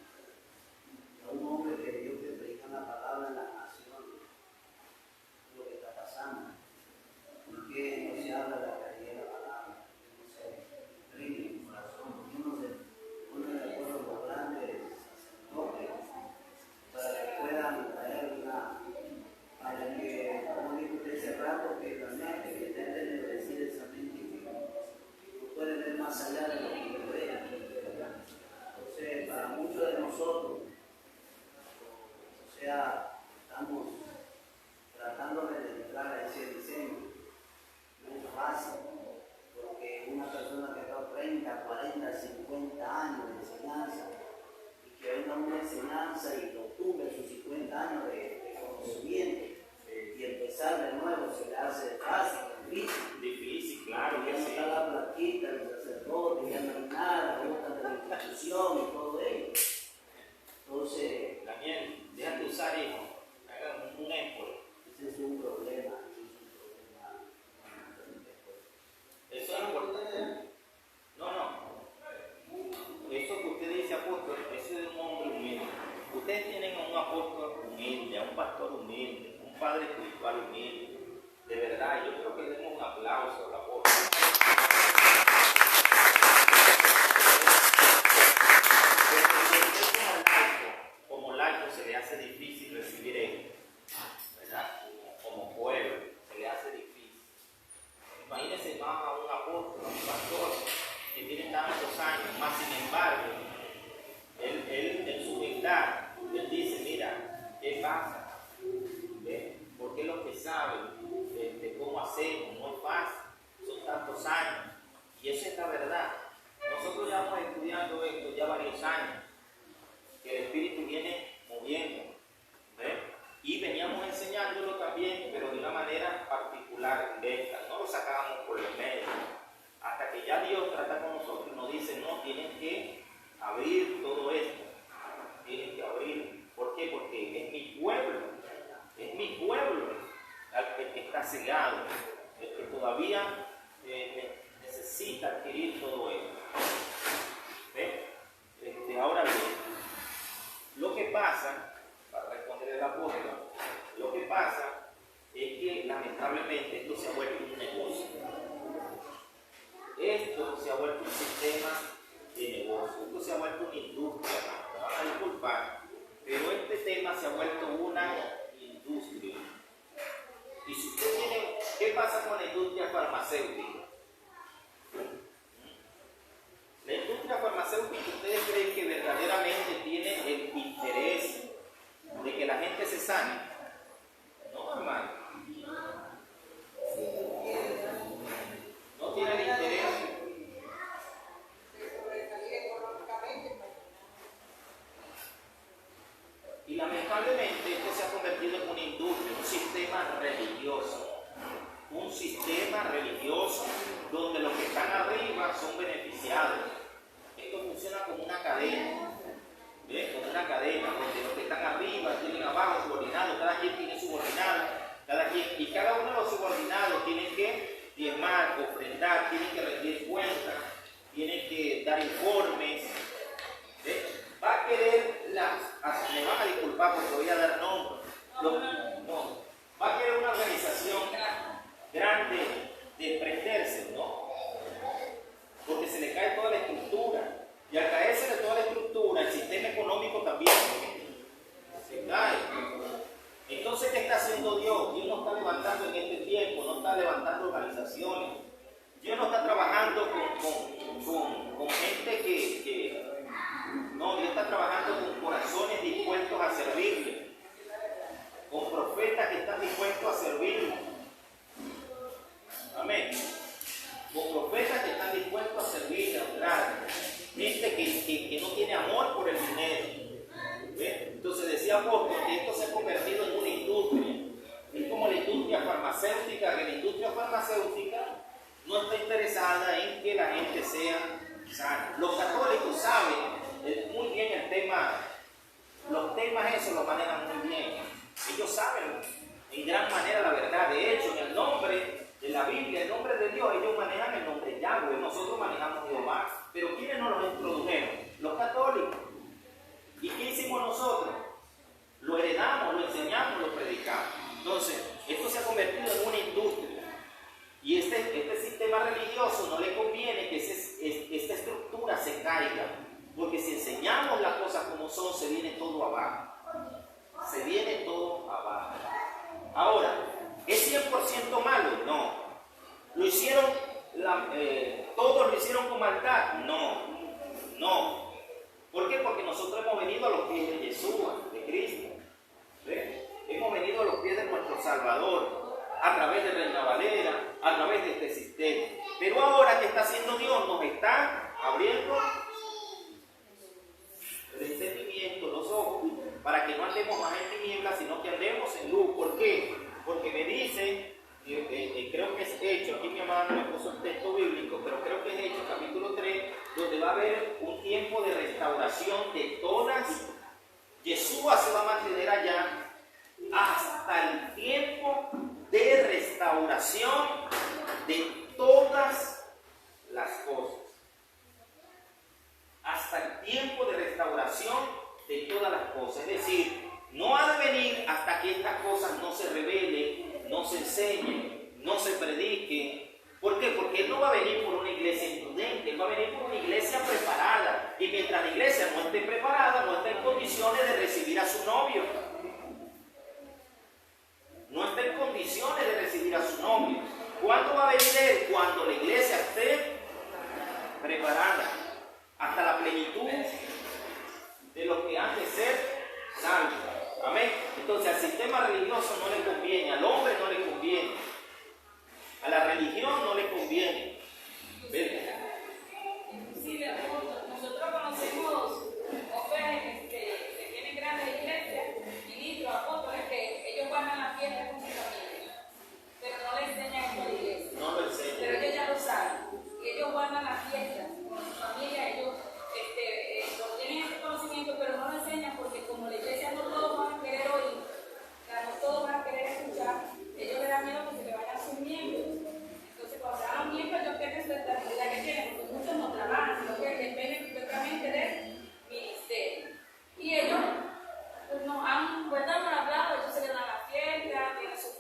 A un hombre que Dios que predica la palabra en las naciones, lo que está pasando. ¿Por qué no se habla de la caridad de la palabra? ¿Por qué no se rinde el corazón? ¿Por qué no se pone de acuerdo los grandes sacerdotes para que puedan traer para que, como dijo usted hace rato, que la mente que debe de decir esa mente que no puede ver más allá de lo que vea? Entonces, para muchos de nosotros, estamos tratando de entrar a ese diseño. No es fácil, porque una persona que está 30, 40, 50 años de enseñanza y que venga una enseñanza y lo tumbe sus 50 años de conocimiento y empezar de nuevo se le hace fácil, Difícil, claro que ya no sí. está la plaquita, el sacerdote, ya no hay nada, botan de la institución y todo ello. Entonces, Daniel, déjate usar hijo. Hagan un énfasis. ese es un problema. Eso es importante. No. Eso que usted dice, apóstol, eso es un hombre humilde. Ustedes tienen a un apóstol humilde, a un pastor humilde, un padre espiritual humilde. De verdad, yo creo que le demos un aplauso al apóstol. Como laico se le hace difícil recibir esto, ¿verdad? Como pueblo se le hace difícil. Imagínense más a un apóstol, a un pastor que tiene tantos años, más sin embargo, él en su humildad, él dice, mira, ¿qué pasa? ¿Ve? Porque los que saben cómo hacemos, no es fácil, son tantos años, y esa es la verdad. Nosotros ya vamos estudiando esto ya varios años, que el Espíritu viene moviendo, ¿ve? Y veníamos enseñándolo también, pero de una manera particular, directa, no lo sacábamos por los medios, hasta que ya Dios trata con nosotros y nos dice, no, tienen que abrir todo esto, tienen que abrir. ¿Por qué? Porque es mi pueblo el que está cegado, el que todavía necesita adquirir todo esto. ¿Ve? Ahora bien, lo que pasa, para responder el apóstol, lo que pasa es que lamentablemente esto se ha vuelto un negocio. esto se ha vuelto un sistema de negocio, esto se ha vuelto una industria, me van a disculpar, pero este tema se ha vuelto una industria. Y si usted tiene, ¿qué pasa con la industria farmacéutica? La industria farmacéutica, ¿ustedes creen que verdaderamente tiene el interés de que la gente se sane? No, hermano. No tiene el interés. Y lamentablemente esto se ha convertido en una industria, un sistema religioso. Un sistema religioso donde los que están arriba son beneficiados. Esto funciona como una cadena. ¿Ves? Como una cadena donde los que están arriba tienen abajo subordinados, cada quien tiene subordinado, y cada uno de los subordinados tienen que diezmar, ofrendar, tienen que rendir cuentas, tienen que dar informes. ¿Ves? Va a querer me van a disculpar porque voy a dar nombre. No. Va a querer una organización grande de prenderse, ¿no? Porque se le cae toda la estructura. Y al caerse de toda la estructura, el sistema económico también se cae. Entonces, ¿qué está haciendo Dios? Dios no está levantando en este tiempo, no está levantando organizaciones. Dios no está trabajando con gente no, Dios está trabajando con corazones dispuestos a servirle, con profetas que están dispuestos a servirle. Amén. Con profetas que están dispuestos a servirle, a orar. Gente que no tiene amor por el dinero. ¿Ves? Entonces decía apóstol que esto se ha convertido en una industria. Es como la industria farmacéutica, que la industria farmacéutica no está interesada en que la gente sea sana. Los católicos saben muy bien el tema, los temas esos los manejan muy bien. Ellos saben en gran manera la verdad. De hecho, en el nombre de la Biblia, el nombre de Dios, ellos manejan el nombre de Yahweh, nosotros manejamos Jehová. Pero ¿quiénes nos lo introdujeron? Los católicos. ¿Y qué hicimos nosotros? Lo heredamos, lo enseñamos, lo predicamos. Entonces, esto se ha convertido en una industria. Y este sistema religioso no le conviene que esta estructura se caiga. Porque si enseñamos las cosas como son, se viene todo abajo. Se viene todo abajo. Ahora, ¿es 100% malo? No. ¿Lo hicieron, todos lo hicieron con maldad? No. ¿Por qué? Porque nosotros hemos venido a los pies de Yeshua, de Cristo. ¿Ves? Hemos venido a los pies de nuestro Salvador, a través de Reina Valera, a través de este sistema. Pero ahora, ¿qué está haciendo Dios? Nos está abriendo el entendimiento, los ojos, para que no andemos más en tinieblas, sino que andemos en luz. ¿Por qué? Porque me dice, creo que es Hechos, aquí mi amada no me puso el texto bíblico, pero creo que es Hechos capítulo 3, donde va a haber un tiempo de restauración de todas. Yeshua se va a mantener allá hasta el tiempo de restauración de todas las cosas. Hasta el tiempo de restauración de todas las cosas. Es decir, no ha de venir hasta que estas cosas no se revelen, no se enseñen, no se prediquen. ¿Por qué? Porque Él no va a venir por una iglesia imprudente, Él va a venir por una iglesia preparada. Y mientras la iglesia no esté preparada, no está en condiciones de recibir a su novio. No está en condiciones de recibir a su novio. ¿Cuándo va a venir Él? Cuando la iglesia esté preparada. Hasta la plenitud de los que han de ser salvos. Amén. Entonces al sistema religioso no le conviene, al hombre no le conviene, a la religión no le conviene. ¿Ven? Inclusive, nosotros conocemos hombres que tienen grandes iglesias, ministros, apóstoles, que ellos van a la fiesta con su familia, pero no le enseñan esto a la iglesia. No lo enseñan. Pero ellos ya lo saben. Y ellos van a la fiesta con su familia, ellos tienen este conocimiento, pero no lo enseñan porque como la iglesia no todos van a querer oír, no todos van a querer escuchar, ellos les da miedo que se le vayan sus miembros. Entonces cuando se dan los miembros, ellos pierden su estabilidad que tienen, porque muchos no trabajan, sino que dependen completamente del ministerio. Y ellos pues, nos han hablado, ellos se le dan la fiesta, tienen su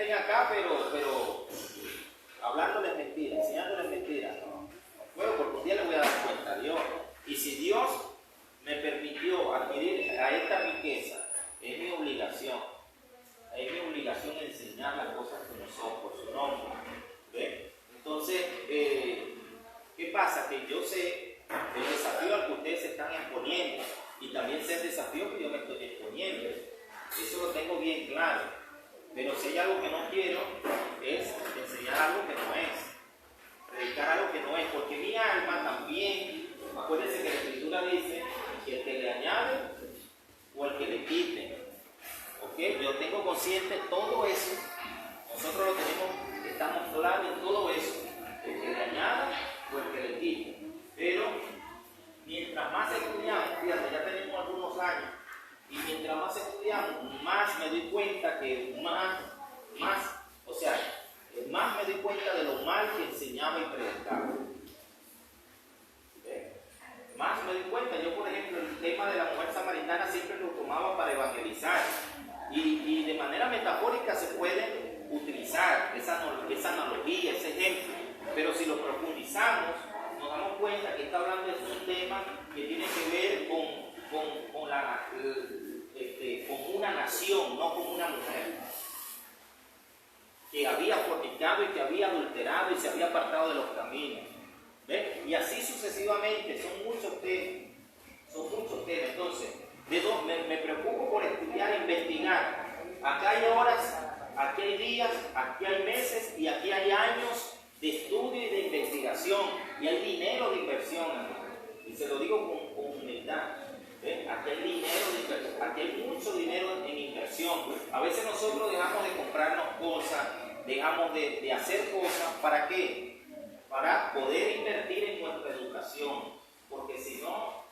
estén acá, pero hablándoles mentiras, enseñándoles mentiras. No puedo, porque un día les voy a dar cuenta a Dios. Y si Dios me permitió adquirir a esta riqueza, es mi obligación. Es mi obligación enseñar las cosas como son, por su nombre. ¿Ven? Entonces, ¿qué pasa? Que yo sé el desafío al que ustedes se están exponiendo y también sé el desafío que yo me estoy exponiendo. Eso lo tengo bien claro. Pero si hay algo que no quiero, es enseñar algo que no es. Predicar algo que no es. Porque mi alma también, acuérdense que la Escritura dice que el que le añade o el que le quite. ¿Ok? Yo tengo consciente todo eso. Nosotros lo tenemos, estamos claros en todo eso. El que le añada o el que le quite. Pero mientras más estudiamos, fíjate, ya tenemos algunos años, y mientras más estudiamos, más me doy cuenta que más me doy cuenta de lo mal que enseñaba y predicaba. Más me doy cuenta. Yo, por ejemplo, el tema de la mujer samaritana siempre lo tomaba para evangelizar, y de manera metafórica se puede utilizar esa analogía, ese ejemplo, pero si lo profundizamos, nos damos cuenta que está hablando de un tema que tiene que ver con una nación, no con una mujer que había fornicado y que había adulterado y se había apartado de los caminos. ¿Ven? Y así sucesivamente, son muchos temas. Entonces, me preocupo por estudiar, investigar. Acá hay horas, aquí hay días, aquí hay meses y aquí hay años de estudio y de investigación, y hay dinero de inversión, y se lo digo con humildad. Aquí hay dinero de inversión, aquí hay mucho dinero en inversión. A veces nosotros dejamos de comprarnos cosas, dejamos de hacer cosas. ¿Para qué? Para poder invertir en nuestra educación, porque si no,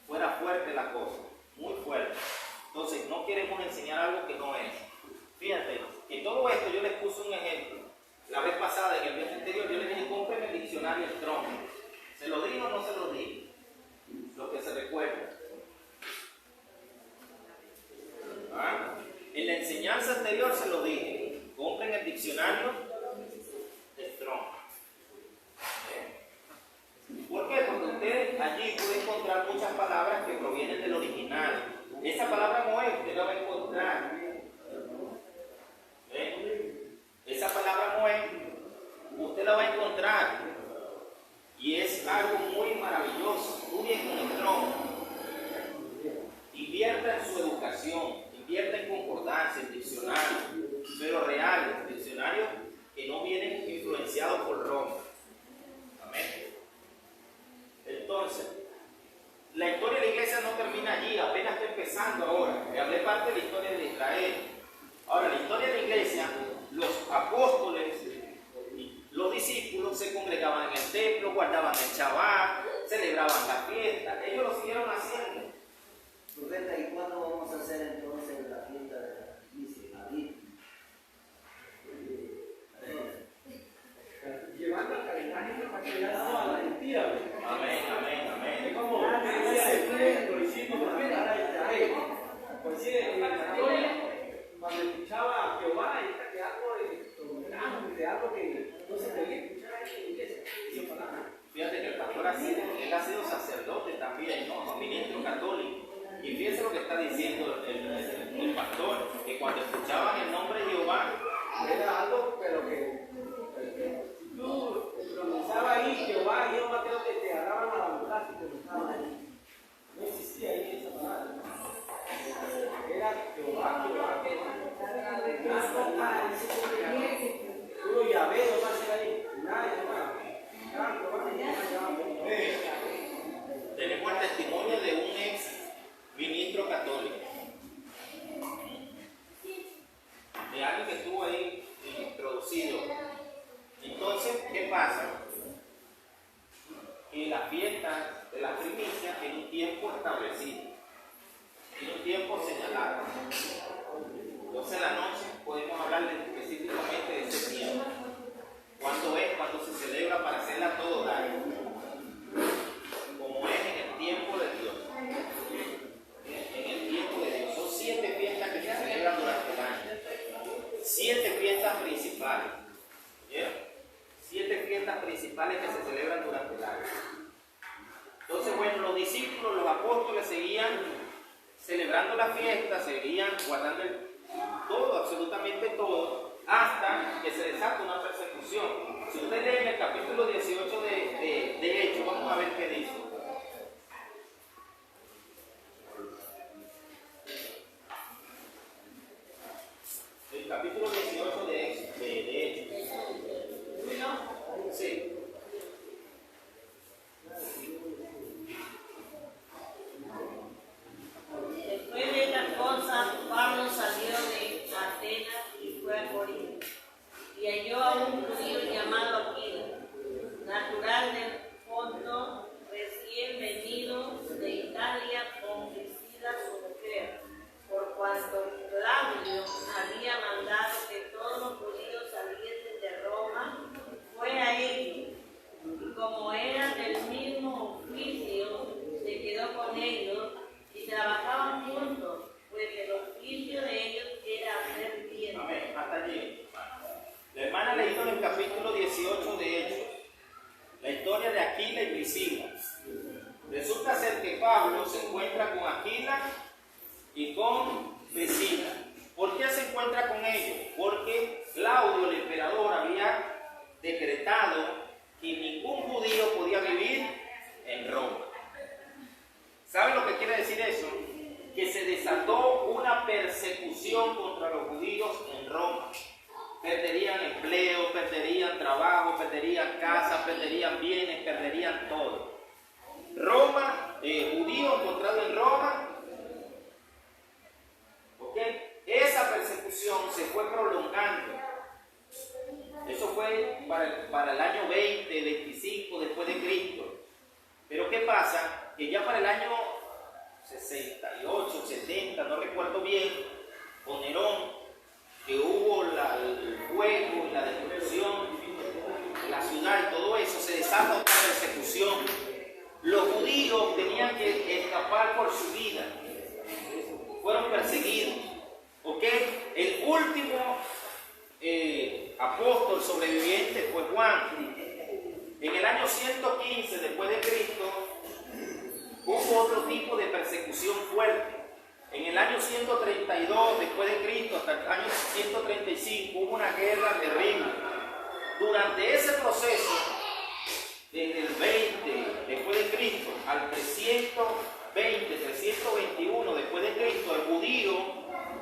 fuera fuerte la cosa, muy fuerte. Entonces no queremos enseñar algo que no es. Fíjate, en todo esto yo les puse un ejemplo. La vez pasada, en el mes anterior, yo les dije, compren el diccionario Strong. ¿Se lo di o no se lo di? Lo que se recuerda. En la enseñanza anterior se lo dije, compren el diccionario Strong. ¿Por qué? Porque ustedes allí pueden encontrar muchas palabras que provienen del original. Esa palabra Moed usted la va a encontrar. Esa palabra Moed usted la va a encontrar. Y es algo muy maravilloso. Estudien con el tronco. Invierta en su educación. Invierta en concordancia, en diccionarios, pero reales, diccionarios que no vienen influenciados por Roma. Amén. Entonces, la historia de la iglesia no termina allí, apenas está empezando ahora. Le hablé parte de la historia de Israel. Ahora, la historia de la iglesia, los apóstoles, los discípulos se congregaban en el templo, guardaban el Shabbat, celebraban la fiesta. Ellos lo siguieron haciendo. Profeta, ¿y cuándo vamos a hacer entonces la fiesta de la iglesia? Llevando al calendario para que ya toda la mentira. Amén, amén, amén. Es como lo hicimos para Israel. Pues sí, cuando escuchaba a Jehová, era que algo de algo que no se debía escuchar ahí en la iglesia. Fíjate que el pastor él ha sido sacerdote también, ¿no? Ministro católico. Y fíjense lo que está diciendo el pastor, que cuando escuchaban el nombre de Jehová, era algo, pero que si tú pronunciabas ahí Jehová, Jehová, creo que te agarraban a la boca si pronunciaban ahí. No existía ahí esa palabra. Era Jehová, Jehová, puro Yahvé, no va a ser ahí. Nada, Jehová. tenemos el testimonio de un ex ministro católico, de alguien que estuvo ahí introducido. Entonces, ¿qué pasa? Que la fiesta de la primicia tiene un tiempo establecido, tiene un tiempo señalado. 12 de la noche podemos hablar específicamente de ese tiempo. ¿Cuándo es? Cuando se celebra para hacerla todo dar, como es en el tiempo de Dios. En el tiempo de Dios. Son 7 fiestas que se celebran durante el año. principales que se celebran durante el año. Entonces, bueno, los discípulos, los apóstoles seguían celebrando la fiesta, seguían guardando todo, absolutamente todo, hasta que se desata una persecución. Si usted lee en el capítulo 18 de Hechos, vamos a ver qué dice. El capítulo 18 de Hechos. Sí. Después de estas cosas, Pablo salió de Atenas y fue a Corinto, y halló a un judío llamado Aquila, natural del Ponto, recién venido de Italia con Priscila su mujer, por cuanto Claudio había mandado que todos los judíos saliesen de Roma, fue a ellos, y como eran del mismo oficio, se quedó con ellos y trabajaban juntos, pues el oficio de ellos era hacer bien. Amén, hasta allí. La hermana leyó en el capítulo 18 de Hechos la historia de Aquila y Priscila. Resulta ser que Pablo se encuentra con Aquila y con Priscila. ¿Por qué se encuentra con ellos? Porque Claudio, el emperador, había decretado que ningún judío podía vivir en Roma. ¿Saben lo que quiere decir eso? Que se desató una persecución contra los judíos en Roma. Perderían empleo, perderían trabajo, perderían casa, perderían bienes, perderían todo. Roma, judío encontrado en Roma, ¿ok? Esa persecución se fue prolongando. Eso fue para el año 20, 25 después de Cristo. Pero ¿qué pasa? Que ya para el año 68, 70, no recuerdo bien, con Nerón, que hubo el fuego y la destrucción de la ciudad y todo eso, se desata otra persecución. Los judíos tenían que escapar por su vida, fueron perseguidos. ¿Ok? El último apóstol sobreviviente fue Juan. En el año 115 después de Cristo hubo otro tipo de persecución fuerte. En el año 132 después de Cristo hasta el año 135 hubo una guerra terrible. Durante ese proceso, desde el 20 después de Cristo al 320, 321 después de Cristo, el judío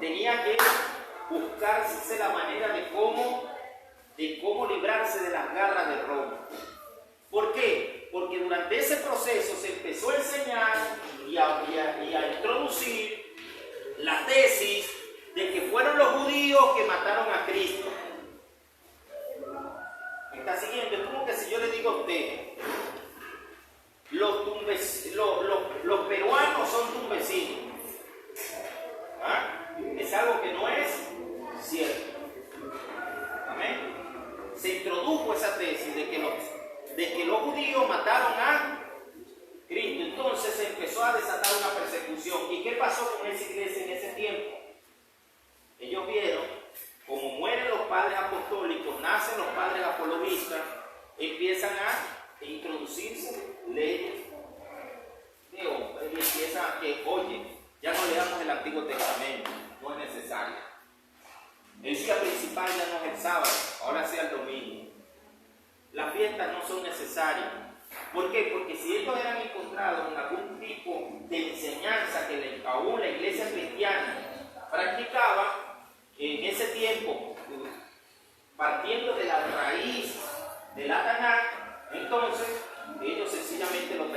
tenía que buscarse la manera de cómo librarse de las garras de Roma. ¿Por qué? Porque durante ese proceso se empezó a enseñar y a introducir la tesis de que fueron los judíos que mataron a Cristo. ¿Me está siguiendo? Es como que si yo le digo a usted, los peruanos son tumbesinos. ¿Ah? Es algo que no es cierto. Amén. Se introdujo esa tesis de que los judíos mataron a Cristo. Entonces se empezó a desatar una persecución. ¿Y qué pasó con esa iglesia en ese tiempo? Ellos vieron como mueren los padres apostólicos, nacen los padres apologistas, empiezan a introducirse leyes de hombres y empiezan a que, oye, ya no leamos el Antiguo Testamento, no es necesario. El día principal ya no es el sábado, ahora sea el domingo. Las fiestas no son necesarias. ¿Por qué? Porque si ellos eran encontrados en algún tipo de enseñanza que aún la iglesia cristiana practicaba en ese tiempo, partiendo de la raíz de la Tanakh, entonces ellos sencillamente lo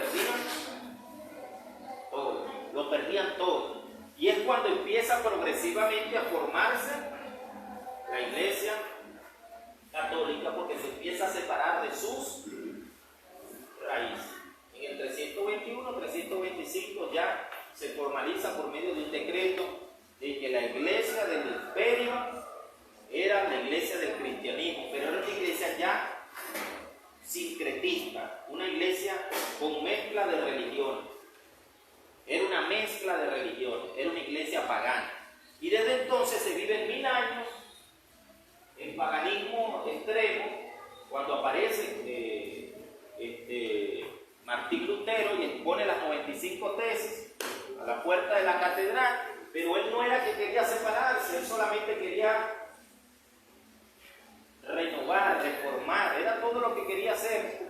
perdían todo. Y es cuando empieza progresivamente a formarse la iglesia católica, porque se empieza a separar de sus raíces. En el 321, 325 ya se formaliza por medio de un decreto de que la iglesia del imperio era la iglesia del cristianismo, pero era una iglesia ya sincretista, una iglesia con mezcla de religiones. Era una mezcla de religiones, era una iglesia pagana. Y desde entonces se viven 1000 años en paganismo extremo, cuando aparece catedral, pero él no era que quería separarse, él solamente quería renovar, reformar, era todo lo que quería hacer.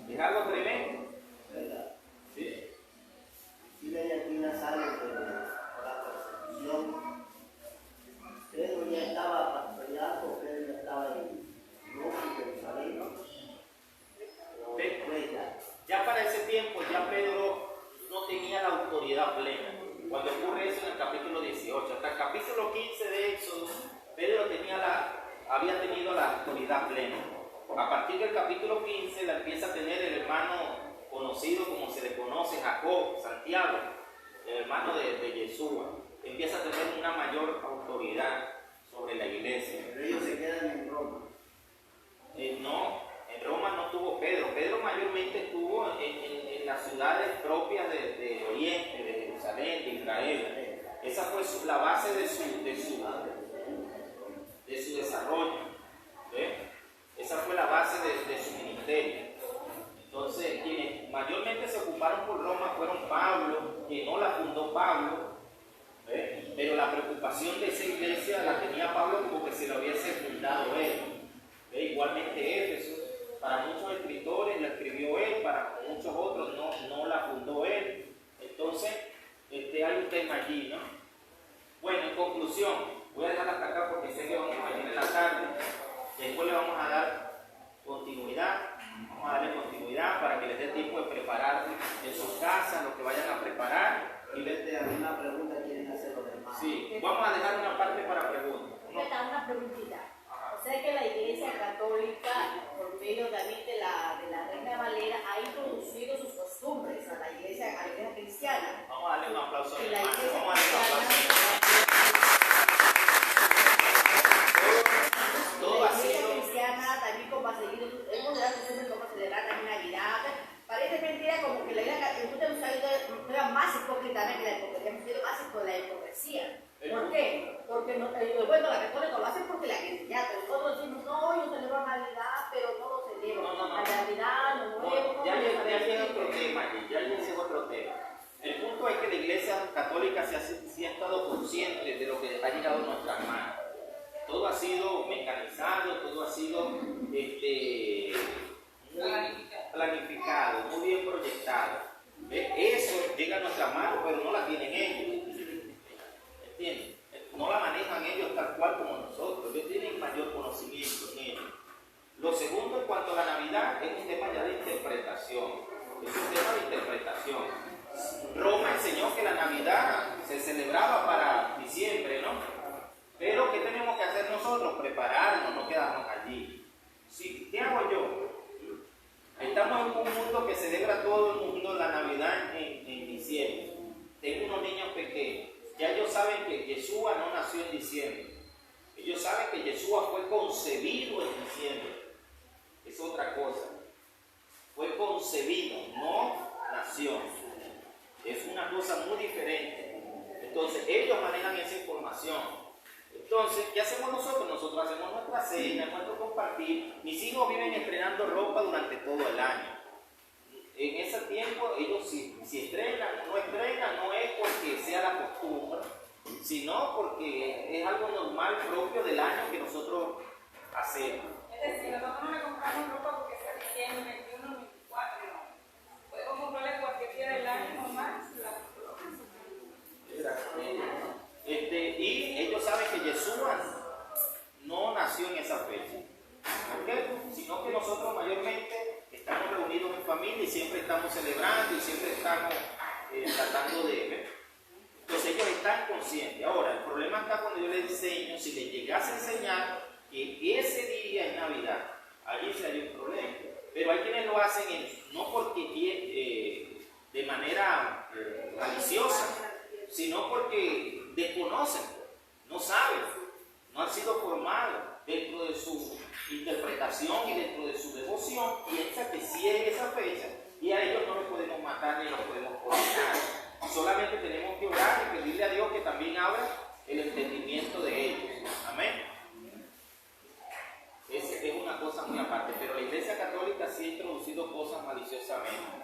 Es algo tremendo. ¿Verdad? Sí. Y de aquí sale por la persecución. Pedro ya estaba pastoreando, Pedro ya estaba en Roma, en Jerusalén, ¿no? Ya para ese tiempo, ya Pedro no tenía la autoridad plena. Cuando ocurre eso en el capítulo 18, hasta el capítulo 15 de Éxodo, Pedro había tenido la autoridad plena. A partir del capítulo 15 la empieza a tener el hermano conocido como se le conoce, Jacob, Santiago, el hermano de Yeshua. Empieza a tener una mayor autoridad sobre la iglesia. Pero ellos se quedan en Roma. No, en Roma no estuvo Pedro. Pedro mayormente estuvo en las ciudades propias de Oriente, de Jerusalén, de Israel. Esa fue la base de su desarrollo. Esa fue la base de su ministerio. Entonces, quienes mayormente se ocuparon por Roma fueron Pablo, que no la fundó Pablo, pero la preocupación de esa iglesia la tenía Pablo como que se lo hubiese fundado él. Igualmente Éfeso, para muchos escritores la escribió él, para muchos otros no la fundó él. Entonces, hay un tema allí, ¿no? Bueno, en conclusión, voy a dejar hasta acá porque sé que vamos a ir en la tarde. Después le vamos a dar continuidad, vamos a darle continuidad para que les dé tiempo de preparar en sus casas lo que vayan a preparar. Y vete a una pregunta, quieren hacer los demás. Sí, vamos a dejar una parte para preguntas. Una preguntita. O sea que la Iglesia Católica, por medio también de la Reina Valera, ha introducido sus costumbres a la iglesia cristiana. Vamos a darle un aplauso a Y mi la hermano. iglesia Vamos a darle un aplauso. Todo ha La iglesia sido. cristiana también como ha seguido, hemos de dar costumbres como celebrar también Navidad. Parece mentira como que la iglesia católica no era más hipócrita que la hipocresía, hemos sido más con la hipocresía. ¿Por qué? Porque bueno, la católica lo hacen porque la cristiana, pero nosotros decimos, no, yo celebro Navidad, pero no lo celebro. No. La Navidad, no nuevo. Ya es otro tema allí, ya ese es otro tema. El punto es que la iglesia católica sí ha estado consciente de lo que ha llegado a nuestras manos. Todo ha sido mecanizado, todo ha sido muy planificado, muy bien proyectado. Eso llega a nuestras manos, pero no la tienen ellos. ¿Entienden? No la manejan ellos tal cual como nosotros. Ellos tienen mayor conocimiento en ello. Lo segundo, en cuanto a la Navidad, es un tema ya de interpretación. Es un tema de interpretación. Roma enseñó que la Navidad se celebraba para diciembre, ¿no? Pero ¿qué tenemos que hacer nosotros? Prepararnos, no quedarnos allí. Sí, ¿qué hago yo? Estamos en un mundo que celebra todo el mundo la Navidad en diciembre. Tengo unos niños pequeños. Ya ellos saben que Yeshua no nació en diciembre. Ellos saben que Yeshua fue concebido en diciembre. Es otra cosa. Fue concebido, no nació. Es una cosa muy diferente. Entonces, ellos manejan esa información. Entonces, ¿qué hacemos nosotros? Nosotros hacemos nuestra cena, nuestro compartir. Mis hijos viven estrenando ropa durante todo el año. En ese tiempo, ellos si estrenan o no estrenan, no es porque sea la costumbre, sino porque es algo normal propio del año que nosotros hacemos. Es decir, nosotros no le compramos ropa porque sea diciembre, 21, 24, no. Podemos comprarle cualquier día del año o más. Y ellos saben que Yeshua no nació en esa fecha. ¿Por qué? Sino que nosotros mayormente estamos reunidos en familia y siempre estamos celebrando y siempre estamos tratando de ver. Entonces ellos están conscientes. Ahora, el problema está cuando yo les enseño, si les llegase a enseñar que ese día es Navidad, allí sí hay un problema. Pero hay quienes lo hacen no porque de manera maliciosa, sino porque desconocen, no saben, no han sido formados dentro de su interpretación y dentro de su devoción, piensa que sí es esa fecha y a ellos no los podemos matar ni los podemos condenar. Solamente tenemos que orar y pedirle a Dios que también abra el entendimiento de ellos. Amén. Es una cosa muy aparte, pero la Iglesia Católica sí ha introducido cosas maliciosamente.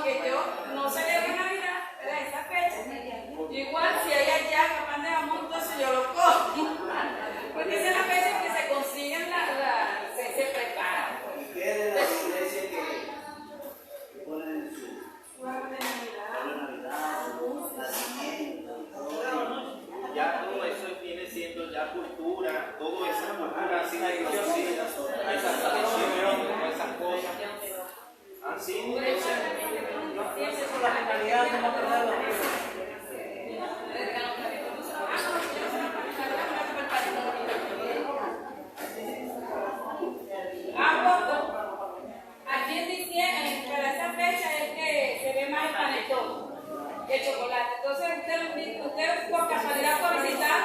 aunque yo no celebro Navidad, ¿verdad? Esa fecha, igual si hay allá capaz de jamón, entonces yo lo cojo. Porque esa es la fecha en que se consiguen se preparan. ¿Y qué de las iglesias que ponen su árbol de Navidad, nacimiento y todo eso? Ya todo eso viene siendo ya cultura, toda esa cultura ha sido introducida, esas tradiciones, todas esas cosas han sido No pienses por la mentalidad de no perder los hijos. Aquí en diciembre, para esa fecha es que se ve más el panetón que el chocolate. Entonces usted por casualidad puede visitar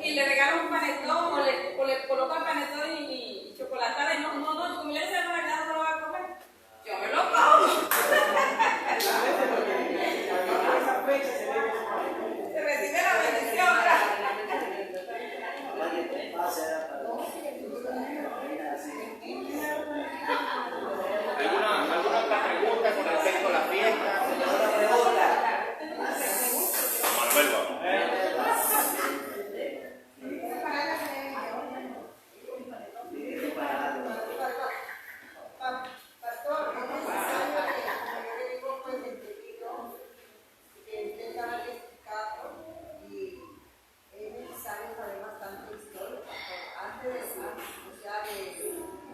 y le regalan un panetón o le colocan panetón y chocolatada y no, como yo le sé no lo va a comer. Yo me lo como. Esa fecha Se recibe la bendición, ¿verdad? Oye, ¿qué pasa? Era para así. ¿Alguna otra pregunta con respecto a la fiesta? Otra pregunta. Manuel, vamos. Pastor, es necesario que yo digo pues entendido que usted sabe explicarlo y es necesario saber bastante historia, pastor, antes de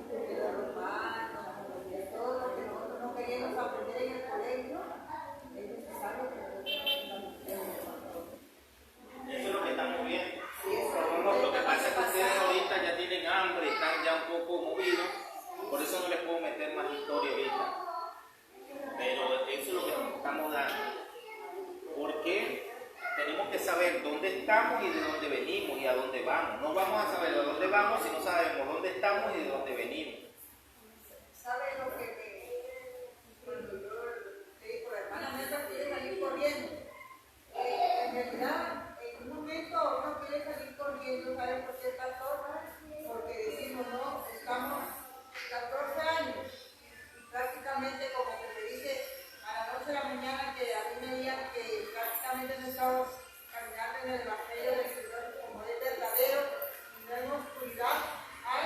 de los romanos, de todo lo que nosotros no queríamos aprender en el colegio, es necesario que nosotros Eso es lo que estamos viendo. sí, Lo que pasa es que ustedes ahorita ya tienen hambre, están ya un poco movidos, por eso no les puedo meter más historia ahorita. Pero eso es lo que estamos dando. Porque tenemos que saber dónde estamos y de dónde venimos y a dónde vamos. No vamos a saber de dónde vamos si no sabemos dónde estamos y de dónde venimos. ¿sabe lo que cuando yo le digo, hermana Neta quiere salir corriendo? En realidad, en un momento uno quiere salir corriendo, ¿sabe por qué, pastor? Porque decimos, no, estamos 14 años y prácticamente como que se dice a las 12 de la mañana que a mí me digan que prácticamente no estamos caminando en el evangelio del Señor como es verdadero y no hay oscuridad.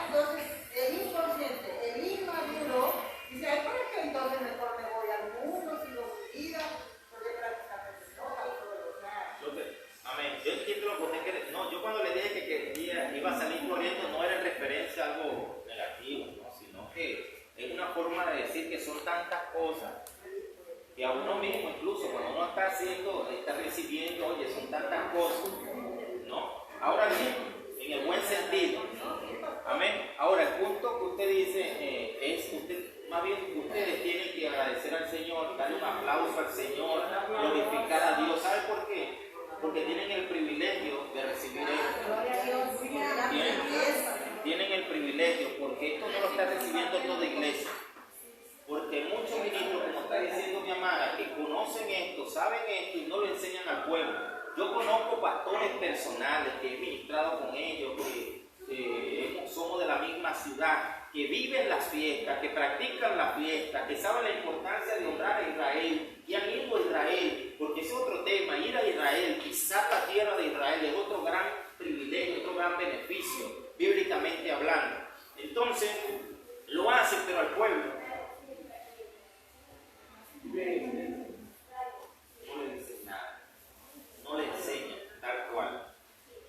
Entonces el inconsciente, el inmaduro, dice, ay, ¿por qué entonces mejor me voy al mundo, sigo mi vida? Porque prácticamente no, pastor, o sea. Amén. Yo entiendo lo que usted quiere. No, yo cuando le dije que iba a salir corriendo no era en referencia a algo negativo, ¿no? Sino que es una forma de decir que son tantas cosas que a uno mismo, incluso cuando uno está haciendo, está recibiendo, oye, son tantas cosas, ¿no? Ahora bien, en el buen sentido, amén. Ahora, el punto que usted dice es, más bien ustedes tienen que agradecer al Señor, darle un aplauso al Señor, glorificar a Dios. ¿Sabe por qué? Porque tienen el privilegio de recibir esto. Tienen el privilegio, porque esto no lo está recibiendo toda iglesia. Porque muchos ministros, como está diciendo mi amada, que conocen esto, saben esto y no lo enseñan al pueblo. Yo conozco pastores personales que he ministrado con ellos, que somos de la misma ciudad, que viven las fiestas, que practican las fiestas, que saben la importancia de honrar a Israel, y han ido a Israel, porque es otro tema, ir a Israel, pisar la tierra de Israel es otro gran privilegio, otro gran beneficio, bíblicamente hablando. Entonces, lo hacen, pero al pueblo no le dicen nada, no le enseñan tal cual.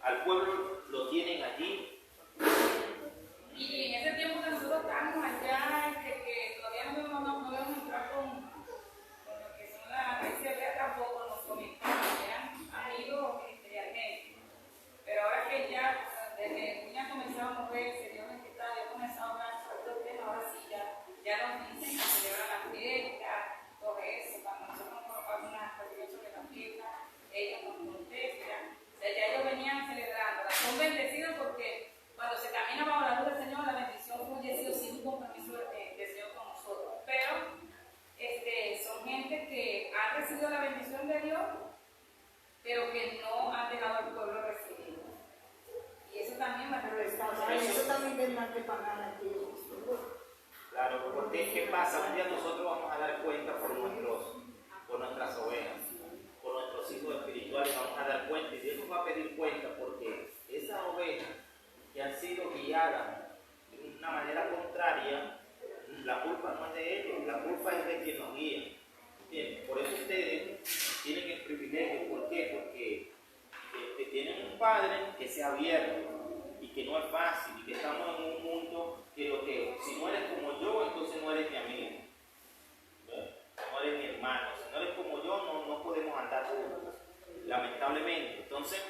Al pueblo lo tienen allí. Y en ese tiempo que nosotros estábamos allá, que todavía no debemos entrar con lo que son las iglesias, tampoco nos conectamos, eran amigos ministerialmente. Pero ahora que ya, desde que ya comenzado a moverse, Dios me quita, ya comenzado a hablar sobre otros temas, ahora sí ya nos dicen que celebran la fiesta, todo eso, cuando nosotros nos colocamos una cuestión sobre la fiesta, ellos nos contestan. O sea, ya ellos venían celebrando, son bendecidos porque cuando se camina bajo la luz del Señor, la bendición fluye sí o sí un compromiso del Señor con nosotros. Pero son gente que ha recibido la bendición de Dios, pero que no han dejado al pueblo recibirlo. Y eso también va a regresar. Eso también es más que pagar aquí. Claro, porque ¿qué pasa? Un día nosotros vamos a dar cuenta por nuestros padre que sea abierto y que no es fácil y que estamos en un mundo que si no eres como yo, entonces no eres mi amigo, no eres mi hermano, si no eres como yo, no podemos andar juntos, lamentablemente. Entonces,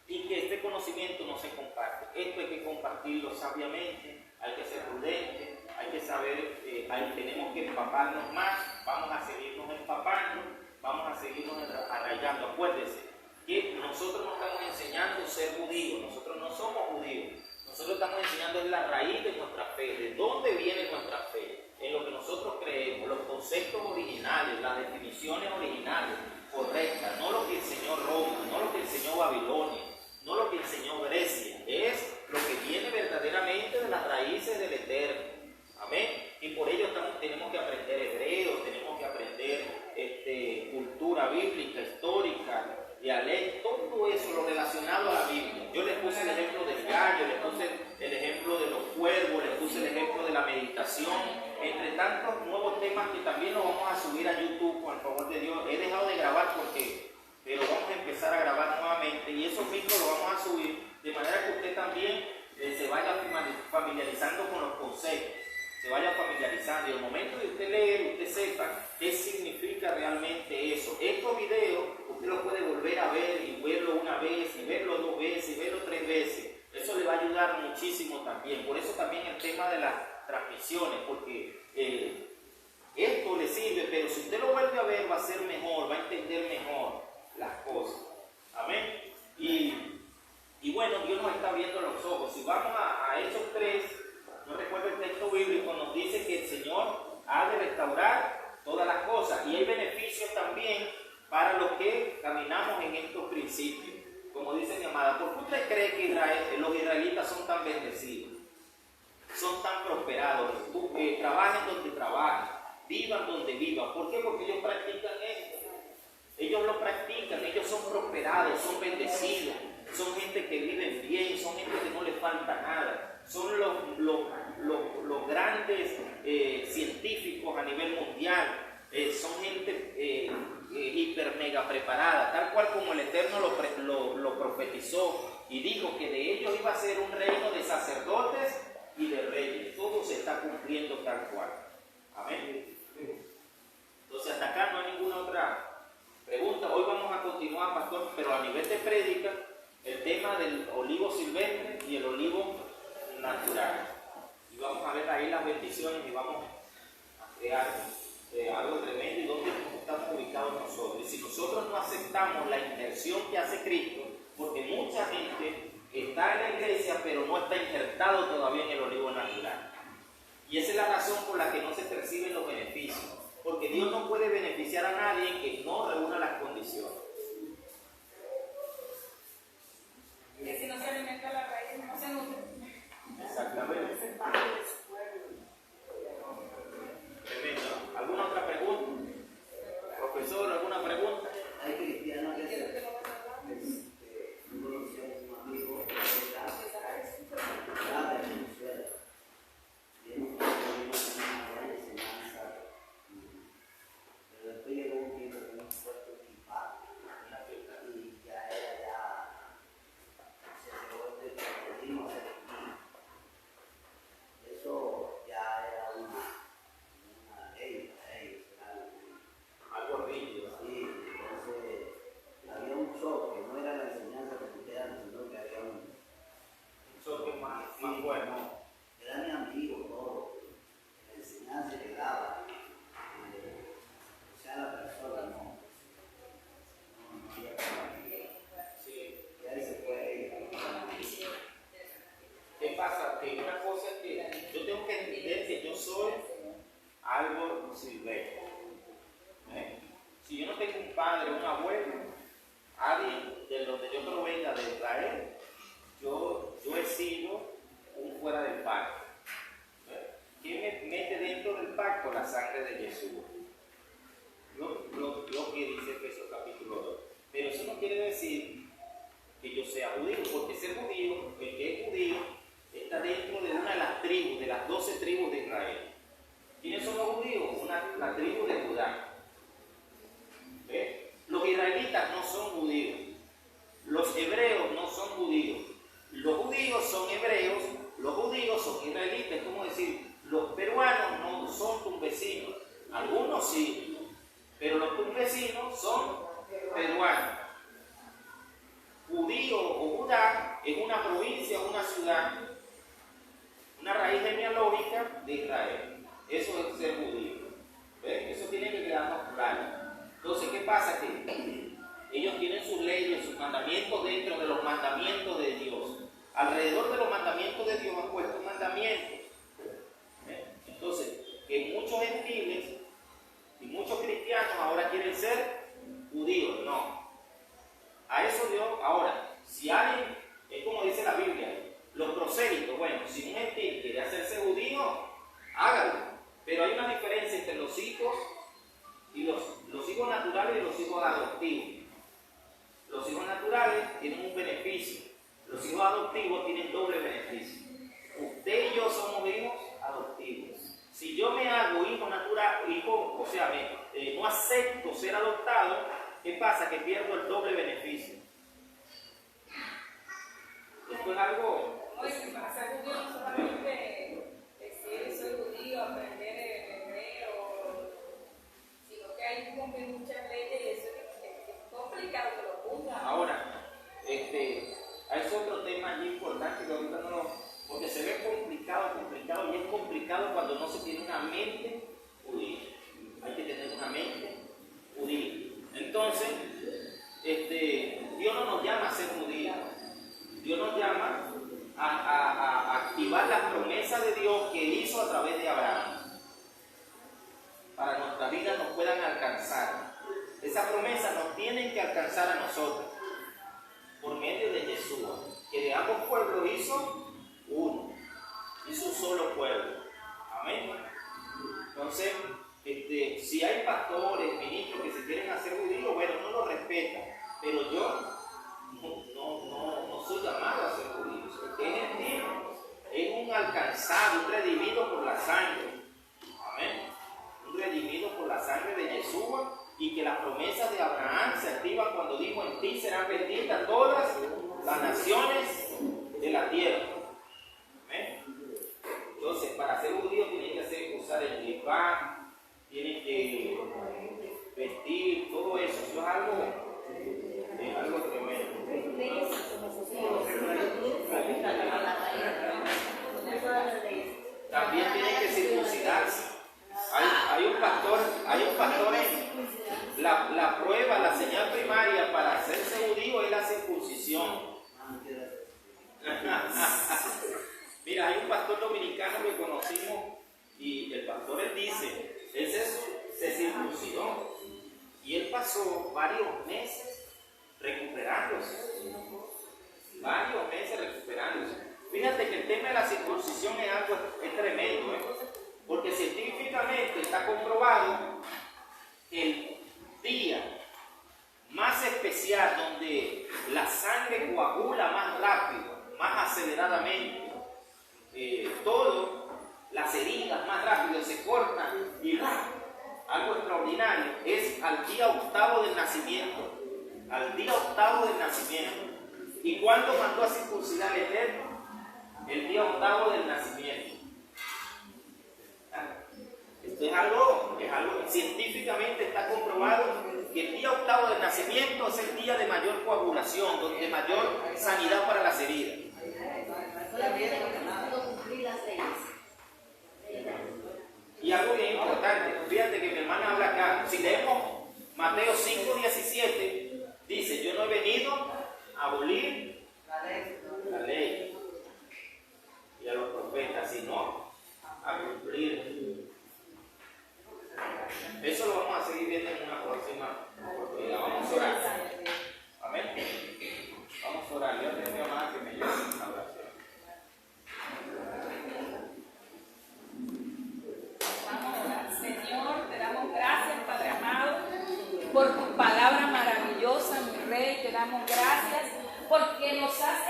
y que este conocimiento no se comparte. Esto hay que compartirlo sabiamente, hay que ser prudentes, hay que saber, ahí tenemos que empaparnos más, vamos a seguirnos empapando, vamos a seguirnos arraigando. Acuérdense que nosotros no estamos enseñando a ser judíos, nosotros no somos judíos, nosotros estamos enseñando la raíz de nuestra fe, de dónde viene nuestra fe, en lo que nosotros creemos, los conceptos originales, las definiciones originales, correctas, no lo que enseñó Roma, no lo que enseñó Babilonia, no lo que enseñó Grecia, es lo que viene verdaderamente de las raíces del Eterno. Amén. Y por ello tenemos que aprender hebreo, tenemos que aprender cultura bíblica, histórica, dialecto, todo eso lo relacionado a la Biblia. Yo les puse el ejemplo del gallo, les puse el ejemplo de los cuervos, les puse el ejemplo de la meditación, entre tantos nuevos temas que también los vamos a subir a YouTube con el favor de Dios. He dejado de grabar pero vamos a empezar a grabar nuevamente y esos micros los vamos a subir de manera que usted también se vaya familiarizando con los conceptos, se vaya familiarizando y al momento de usted leer, usted sepa qué significa realmente eso. Estos videos usted los puede volver a ver y verlo una vez y verlo 2 veces y verlo 3 veces. Eso le va a ayudar muchísimo también. Por eso también el tema de las transmisiones, porque esto le sirve, pero si usted lo vuelve a ver va a ser mejor, va a entender mejor las cosas. Amén. Y bueno, Dios nos está viendo los ojos. Si vamos a esos 3, no recuerdo el texto bíblico, nos dice que el Señor ha de restaurar todas las cosas y hay beneficios también para los que caminamos en estos principios. Como dice mi amada, ¿por qué usted cree que los israelitas son tan bendecidos? Son tan prosperados, trabajen donde trabajen, vivan donde vivan. ¿Por qué? Porque ellos practican esto. Ellos lo practican, ellos son prosperados, son bendecidos, son gente que vive bien, son gente que no les falta nada, son los grandes científicos a nivel mundial, son gente hiper mega preparada, tal cual como el Eterno lo profetizó y dijo que de ellos iba a ser un reino de sacerdotes y de reyes. Todo se está cumpliendo tal cual. Amén. Entonces hasta acá no hay ninguna otra pregunta. Hoy vamos a continuar, pastor, pero a nivel de prédica, el tema del olivo silvestre y el olivo natural. Y vamos a ver ahí las bendiciones y vamos a crear algo tremendo y dónde estamos ubicados nosotros. Y si nosotros no aceptamos la injerción que hace Cristo, porque mucha gente está en la iglesia pero no está injertado todavía en el olivo natural. Y esa es la razón por la que no se perciben los beneficios. Porque Dios no puede beneficiar a nadie que no reúna las condiciones. Que si no se alimenta la raíz, no se nutre. Exactamente. Tremendo. ¿Alguna otra pregunta? Profesor, ¿alguna pregunta? Hay cristianos que un amigo de Venezuela. Y él una gran enseñanza. Pero después llegó un tiempo que no fue equipado. Y ya se llegó este cristianismo a ser aquí. Eso ya era una ley para ellos. Algo rígido. Sí, entonces había un choque, no era la enseñanza cristiana, sino que había un choque más sí, bueno. No, era mi amigo todo, la enseñanza que daba, o sea, la persona no había Sí. y ahí se fue. ¿Qué pasa? Que una cosa es que yo tengo que entender que yo soy algo silvestre. Si yo no tengo un padre, un abuelo, alguien de donde yo provenga de Israel, yo he sido un fuera del pacto. ¿Quién me mete dentro del pacto? La sangre de Jesús. Lo que dice Efesios capítulo 2. Pero eso no quiere decir que yo sea judío, porque ser judío, el que es judío, está dentro de una de las tribus, de las 12 tribus de Israel. ¿Quiénes son los judíos? La tribu de Judá. Los israelitas no son judíos, los hebreos no vecinos son peruanos. Judío o Judá es una provincia, una ciudad, una raíz genealógica de Israel. Eso es ser judío. ¿Ves? Eso tiene que quedarnos claro. Entonces, ¿qué pasa? Que ellos tienen sus leyes, sus mandamientos dentro de los mandamientos de Dios. Alrededor de los mandamientos de Dios han puesto mandamientos. Entonces, que muchos gentiles y muchos cristianos ahora quieren ser judíos. No. A eso Dios, ahora, si alguien, es como dice la Biblia, los prosélitos, bueno, si un gentil quiere hacerse judío, hágalo. Pero hay una diferencia entre los hijos y los hijos naturales y los hijos adoptivos. Los hijos naturales tienen un beneficio. Los hijos adoptivos tienen doble beneficio. Usted y yo somos hijos adoptivos. Si yo me hago hijo natural, no acepto ser adoptado, ¿qué pasa? Que pierdo el doble beneficio. Esto es algo... Oye, para ser judío no solamente decir soy judío, aprender hebreo, sino que hay que cumplir muchas leyes y eso es complicado que lo pongan. Ahora, hay otro tema allí importante que ahorita no lo... Porque se ve complicado y es complicado cuando no se tiene una mente judía. Hay que tener una mente judía. Entonces, Dios no nos llama a ser judíos. Dios nos llama a activar las promesas de Dios que hizo a través de Abraham. Para que nuestra vida nos puedan alcanzar. Esas promesas nos tienen que alcanzar a nosotros. Por medio de Jesús. Que de ambos pueblos hizo uno, hizo un solo pueblo. Amén. Entonces, si hay pastores, ministros que se quieren hacer judíos, bueno, no lo respetan, pero yo no soy llamado a ser judío. Porque es gentil, es un alcanzado, un redimido por la sangre. Amén. Un redimido por la sangre de Yeshua, y que las promesas de Abraham se activan cuando dijo: en ti serán benditas todas las naciones de la tierra. Entonces, para ser judío tienen que usar el kipá, tienen que vestir, todo eso. Eso es algo tremendo. También tienen que circuncidarse. Hay un pastor en la prueba, la señal primaria para hacerse judío es la circuncisión. Mira, hay un pastor dominicano que conocimos y el pastor él dice, él se circuncidó y él pasó varios meses recuperándose. Fíjate que el tema de la circuncisión es tremendo, porque científicamente está comprobado que el día más especial donde la sangre coagula más rápido, más aceleradamente, las heridas más rápido se cortan y algo extraordinario es al día octavo del nacimiento. Al día octavo del nacimiento. ¿Y cuándo mandó a circuncidar el Eterno? El día octavo del nacimiento. Esto es algo científicamente está comprobado que el día octavo del nacimiento es el día de mayor coagulación, de mayor sanidad para las heridas. Y algo bien importante, fíjate que mi hermana habla acá. Si leemos Mateo 5:17, dice: yo no he venido a abolir la ley y a los profetas, sino a cumplir. Eso lo vamos a seguir viendo en una próxima oportunidad. Vamos a orar. Amén. Vamos a orar. Yo tengo mi amada que me lleve una oración. Vamos a orar. Señor, te damos gracias, Padre amado, por tu palabra maravillosa, mi Rey. Te damos gracias porque nos has